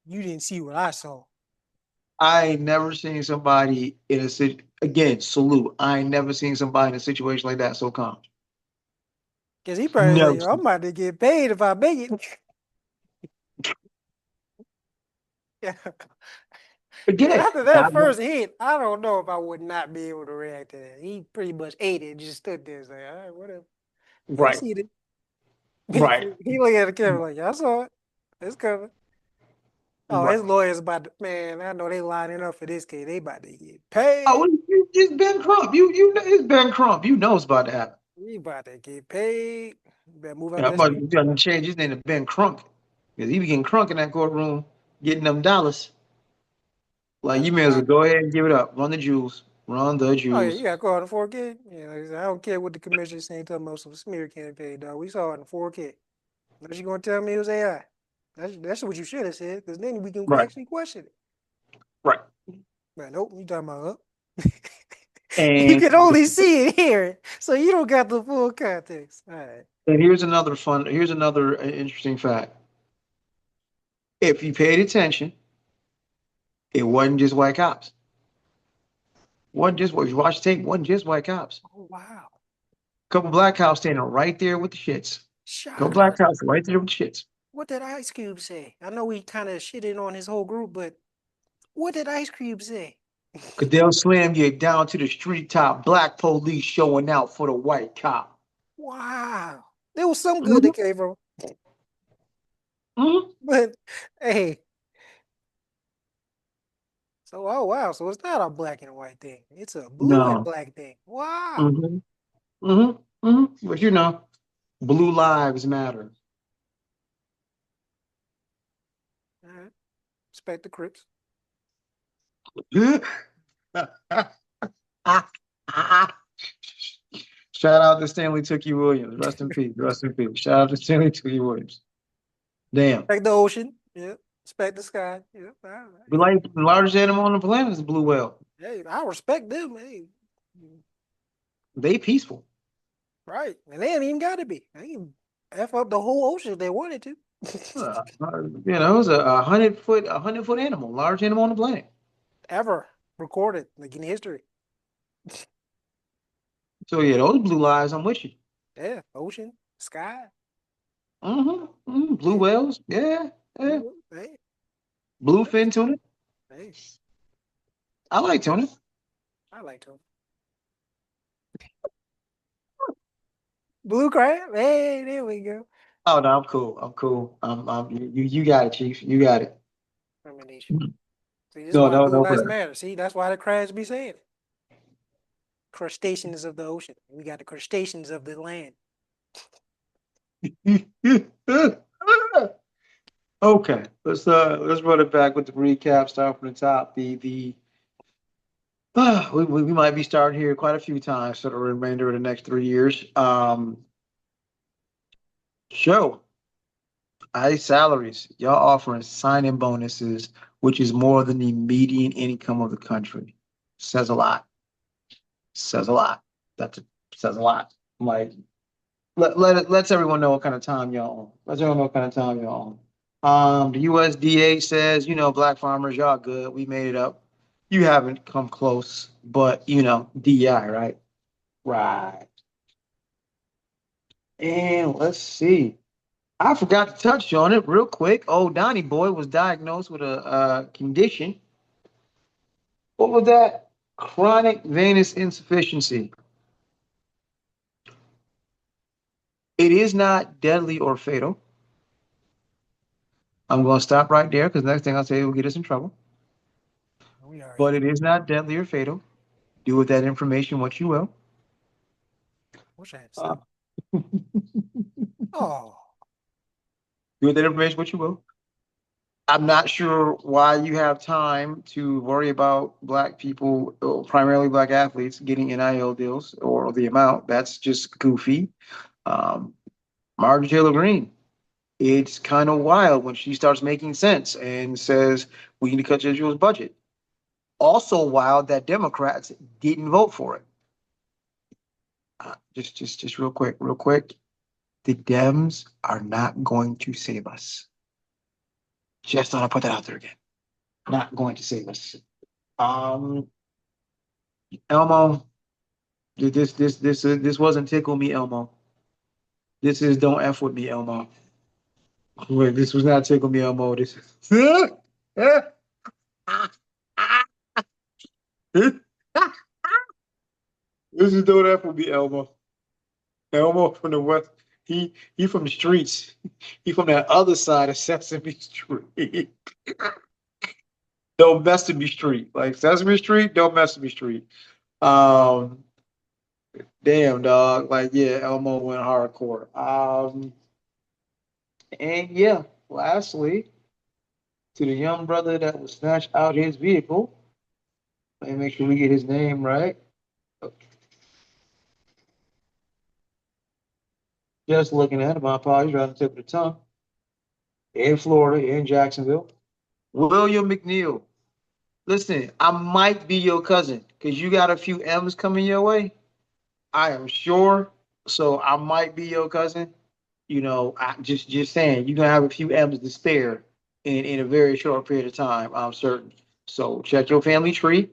you didn't see what I saw. I ain't never seen somebody in a again, salute. I ain't never seen somebody in a situation like that so calm. Cause he probably Never like, I'm seen. about to get paid if I make it. Yeah. Cause Again, after that first hit, I don't know if I would not be able to react to that. He pretty much ate it, just stood there, like, all right, whatever. I right, see it. right, He look at the camera like, I saw it. It's coming. Oh, right. his lawyer's about to, man, I know they lining up for this case. They about to get Oh, paid. it's Ben Crump. You know it's Ben Crump. You know it's about to happen. We about to get paid. You better move out Yeah, I'm that about street. to change his name to Ben Crunk. Because he be getting crunk in that courtroom, getting them dollars. Like, That's you may as well wild. go ahead and give it up. Run the jewels. Run the Oh yeah, you jewels. got caught in 4K. Yeah, like I said, I don't care what the commissioner saying talking about some smear campaign, dog. We saw it in 4K. Unless you gonna tell me it was AI. That's what you should have said, because then we can Right, actually question it. right. But nope, you talking about you And can only see it here, so you don't got the full context. All right. and here's another interesting fact. If you paid attention, it wasn't just white cops. Wasn't just what you watch tape, wasn't just white cops. Oh wow. Couple black cops standing right there with the shits. Couple black Shocker. cops right there with the shits. What did Ice Cube say? I know we kind of shitted on his whole group, but what did Ice Cube say? Cause they'll slam you down to the street top, black police showing out for the white cop. Wow. There was some good Mhm, that came from, mhm. but hey, so oh wow, so it's not a black and white thing. It's a blue and No. black thing. Wow. Hmm. Hmm. Hmm. But you know, blue lives matter. All right. Respect the Crips. Shout out to Stanley Tookie Williams. Rest in peace. Rest in peace. Shout out to Stanley Tookie Williams. Damn. Respect the ocean. Yeah. Respect the sky. Yeah. All right. The largest animal on the planet is a blue whale. Hey, I respect them. Hey, They peaceful. right. And they ain't even got to be. They can F up the whole ocean if they wanted to. It's a 100 foot animal, large animal on the planet. Ever recorded, like in history. So yeah, those blue lives, I'm with you. Yeah. Ocean, sky. Blue Hey, whales, yeah, yeah. hey, Bluefin tuna. hey. I like tuna. I like to. Blue crab. Hey, there we go. Oh no, I'm cool. I'm cool. You got it, Chief. You got it. Termination. See, this is No, why no, blue no lives problem. matter. See, that's why the crabs be saying it. Crustaceans of the ocean. We got the crustaceans of the land. Okay, let's run it back with the recap. Start from the top. We might be starting here quite a few times for the remainder of the next 3 years. Show high salaries. Y'all offering signing bonuses, which is more than the median income of the country. Says a lot. Says a lot. Says a lot. Like lets everyone know what kind of time y'all on. Lets everyone know what kind of time y'all on. The USDA says, black farmers, y'all good. We made it up. You haven't come close, but DI, right? Right. And let's see. I forgot to touch on it real quick. Old Donnie boy was diagnosed with a condition with that? Chronic venous insufficiency. It is not deadly or fatal. I'm going to stop right there because next thing I'll say will get us in trouble. We already But know. it is not deadly or fatal. Do with that information what you will. Wish I had Uh, some. Oh, do with that information what you will. I'm not sure why you have time to worry about black people, primarily black athletes, getting NIL deals or the amount. That's just goofy. Um, Margaret Taylor Greene, it's kind of wild when she starts making sense and says we need to cut Israel's budget. Also wild that Democrats didn't vote for it. Just real quick. The Dems are not going to save us. Just thought I'd put that out there again. Not going to save us. Um, Elmo, this wasn't tickle me, Elmo. This is don't f with me, Elmo. Wait, this was not tickle me, Elmo. This is this is don't f with me, Elmo. Elmo from the west. He from the streets. He from that other side of Sesame Street. Don't mess with me street. Like Sesame Street, don't mess with me street. Um, damn dog. Like, yeah, Elmo went hardcore. And yeah, lastly, to the young brother that was snatched out his vehicle. Let me make sure we get his name right. Just looking at it, my apologies, right on the tip of the tongue. In Florida, in Jacksonville. William McNeil. Listen, I might be your cousin because you got a few M's coming your way. I am sure. So I might be your cousin. I just saying you're gonna have a few M's to spare in a very short period of time, I'm certain. So check your family tree.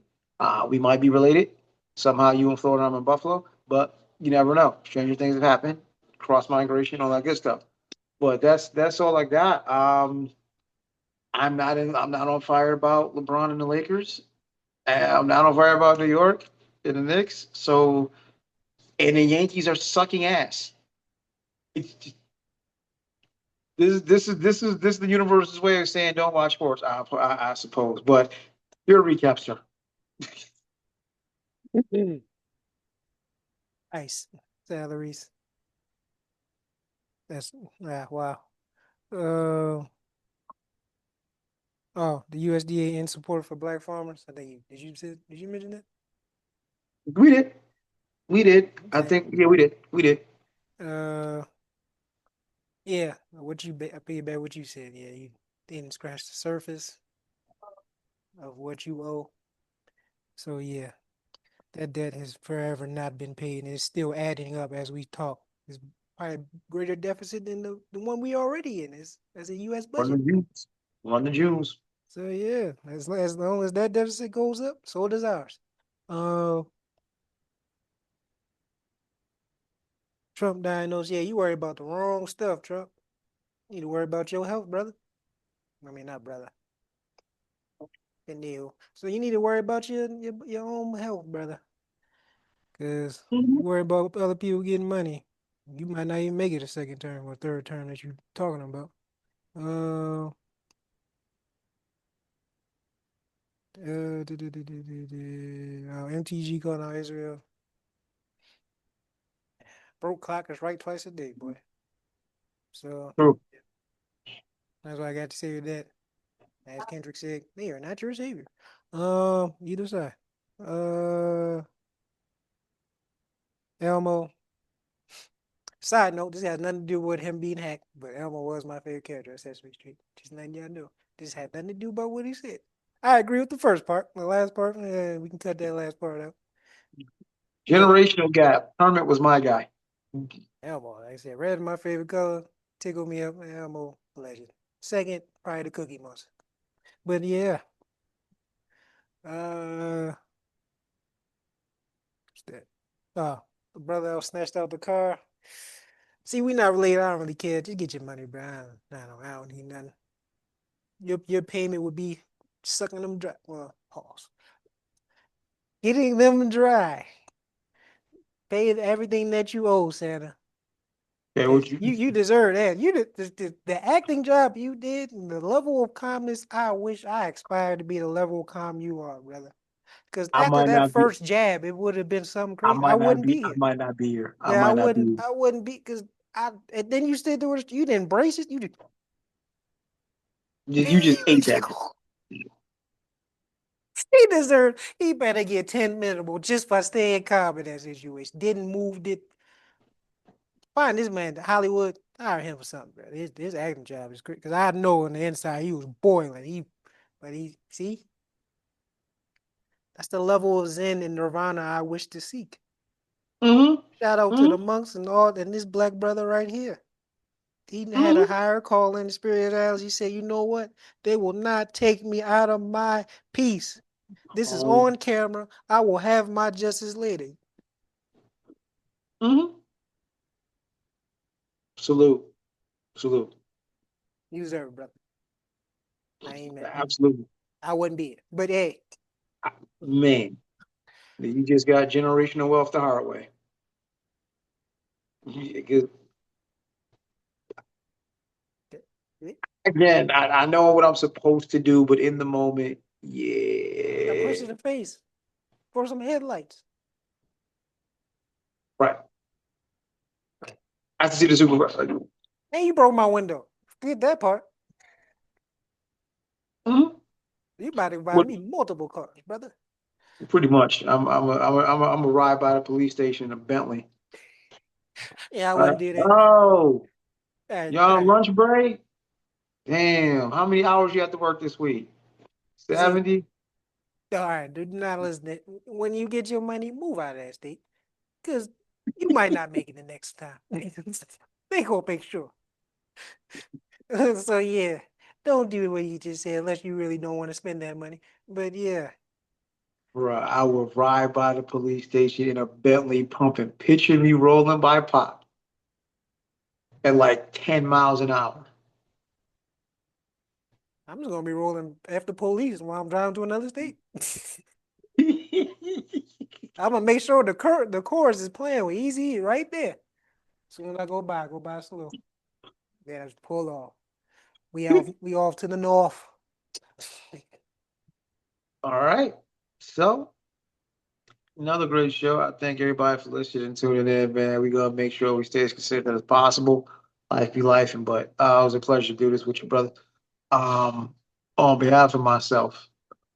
We might be related. Somehow you in Florida, I'm in Buffalo, but you never know. Stranger things have happened, cross migration, all that good stuff. But that's all I got. I'm not on fire about LeBron and the Lakers. I'm not on fire about New York and the Knicks. So and the Yankees are sucking ass. It's this is the universe's way of saying don't watch sports. I suppose, but your recap, sir. ice salaries. That's wow. Uh, oh, the USDA in support for black farmers. I think did you mention that? We did, we did. I Okay. think yeah, we did, we did. Uh, yeah. I piggyback what you said. Yeah, you didn't scratch the surface of what you owe. So yeah, that debt has forever not been paid, and it's still adding up as we talk. It's probably a greater deficit than the one we already in as a U.S. Run the budget. Jews, run the Jews. So yeah, as long as that deficit goes up, so does ours. Uh, Trump diagnosed. Yeah, you worry about the wrong stuff, Trump. You need to worry about your health, brother. I mean, not brother. Neil. So you need to worry about your own health, brother. Cause you worry about other people getting money. You might not even make it a second term or third term that you're talking about. Uh, MTG calling out Israel. Broke clock is right twice a day, boy. So True. that's what I got to say with that. As Kendrick said, they are not your savior. Either side. Uh, Elmo. Side note, this has nothing to do with him being hacked, but Elmo was my favorite character at Sesame Street. Just letting y'all know. This had nothing to do about what he said. I agree with the first part. The last part, we can cut that last part out. But Generational gap. Kermit was my guy. Elmo, like I said, red is my favorite color. Tickle me up, Elmo, legend. Second, probably the Cookie Monster. But yeah, what's that? Oh, the brother else snatched out the car. See, we not related. I don't really care. Just get your money, bro. I don't need nothing. Your payment would be sucking them dry. Well, pause. Getting them dry. Pay everything that you owe, Santa. Okay, what Cause you you deserve that. You the acting job you did and the level of calmness. I wish I aspired to be the level of calm you are, brother. Because I after might that not be first jab, it would have been something I crazy. I might not wouldn't be be I here. might not be here. I Yeah, I might not be wouldn't. here. I wouldn't be because I. And then you said there was you didn't embrace it. You did. You just ate that. He deserved. He better get 10 minutes just for staying calm in that situation. Didn't move. Did find this man to Hollywood. Hire him for something, bro. His acting job is great because I know on the inside he was boiling. But he see that's the level of Zen and Nirvana I wish to seek. Mm-hmm. Shout out to the Mm-hmm. monks and all, and this black brother right here. He had a Mm-hmm. higher call in the spirituality. He said, "You know what? They will not take me out of my peace. This is Um, on camera. I will have my justice later." mm-hmm. Salute. Salute. You deserve it, brother. I ain't mad. Absolutely. I wouldn't be it. But hey, Man, you just got generational wealth the hard way. 'Cause, again, I know what I'm supposed to do, but in the moment, I punched yeah. in the face for some headlights. Right. I have to see the supervisor. And you broke my window. Forget that part. Mm-hmm. You about to buy What, me multiple cars, brother. pretty much. I'm a ride by the police station in a Bentley. Yeah, I wouldn't do that. Oh, All right, y'all all on right. lunch break? Damn. How many hours you have to work this week? See, 70? all right, do not listen. When you get your money, move out of that state. Because you might not make it the next time. They gonna make sure. So yeah, don't do what you just said unless you really don't want to spend that money. But yeah, Bruh, I will ride by the police station in a Bentley pumping. Picture me rolling by Pop at like 10 miles an hour. I'm just gonna be rolling after police while I'm driving to another state. I'm gonna make sure the chorus is playing with Easy right there. As soon as I go by slow. Yeah, just pull off. We off to the north. All right. So, another great show. I thank everybody for listening and tuning in, man. We're going to make sure we stay as consistent as possible. Life be life, but it was a pleasure to do this with you, brother. Um, on behalf of myself,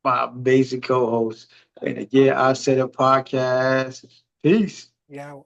my amazing co-host, and again, I said a podcast. Peace. Yeah.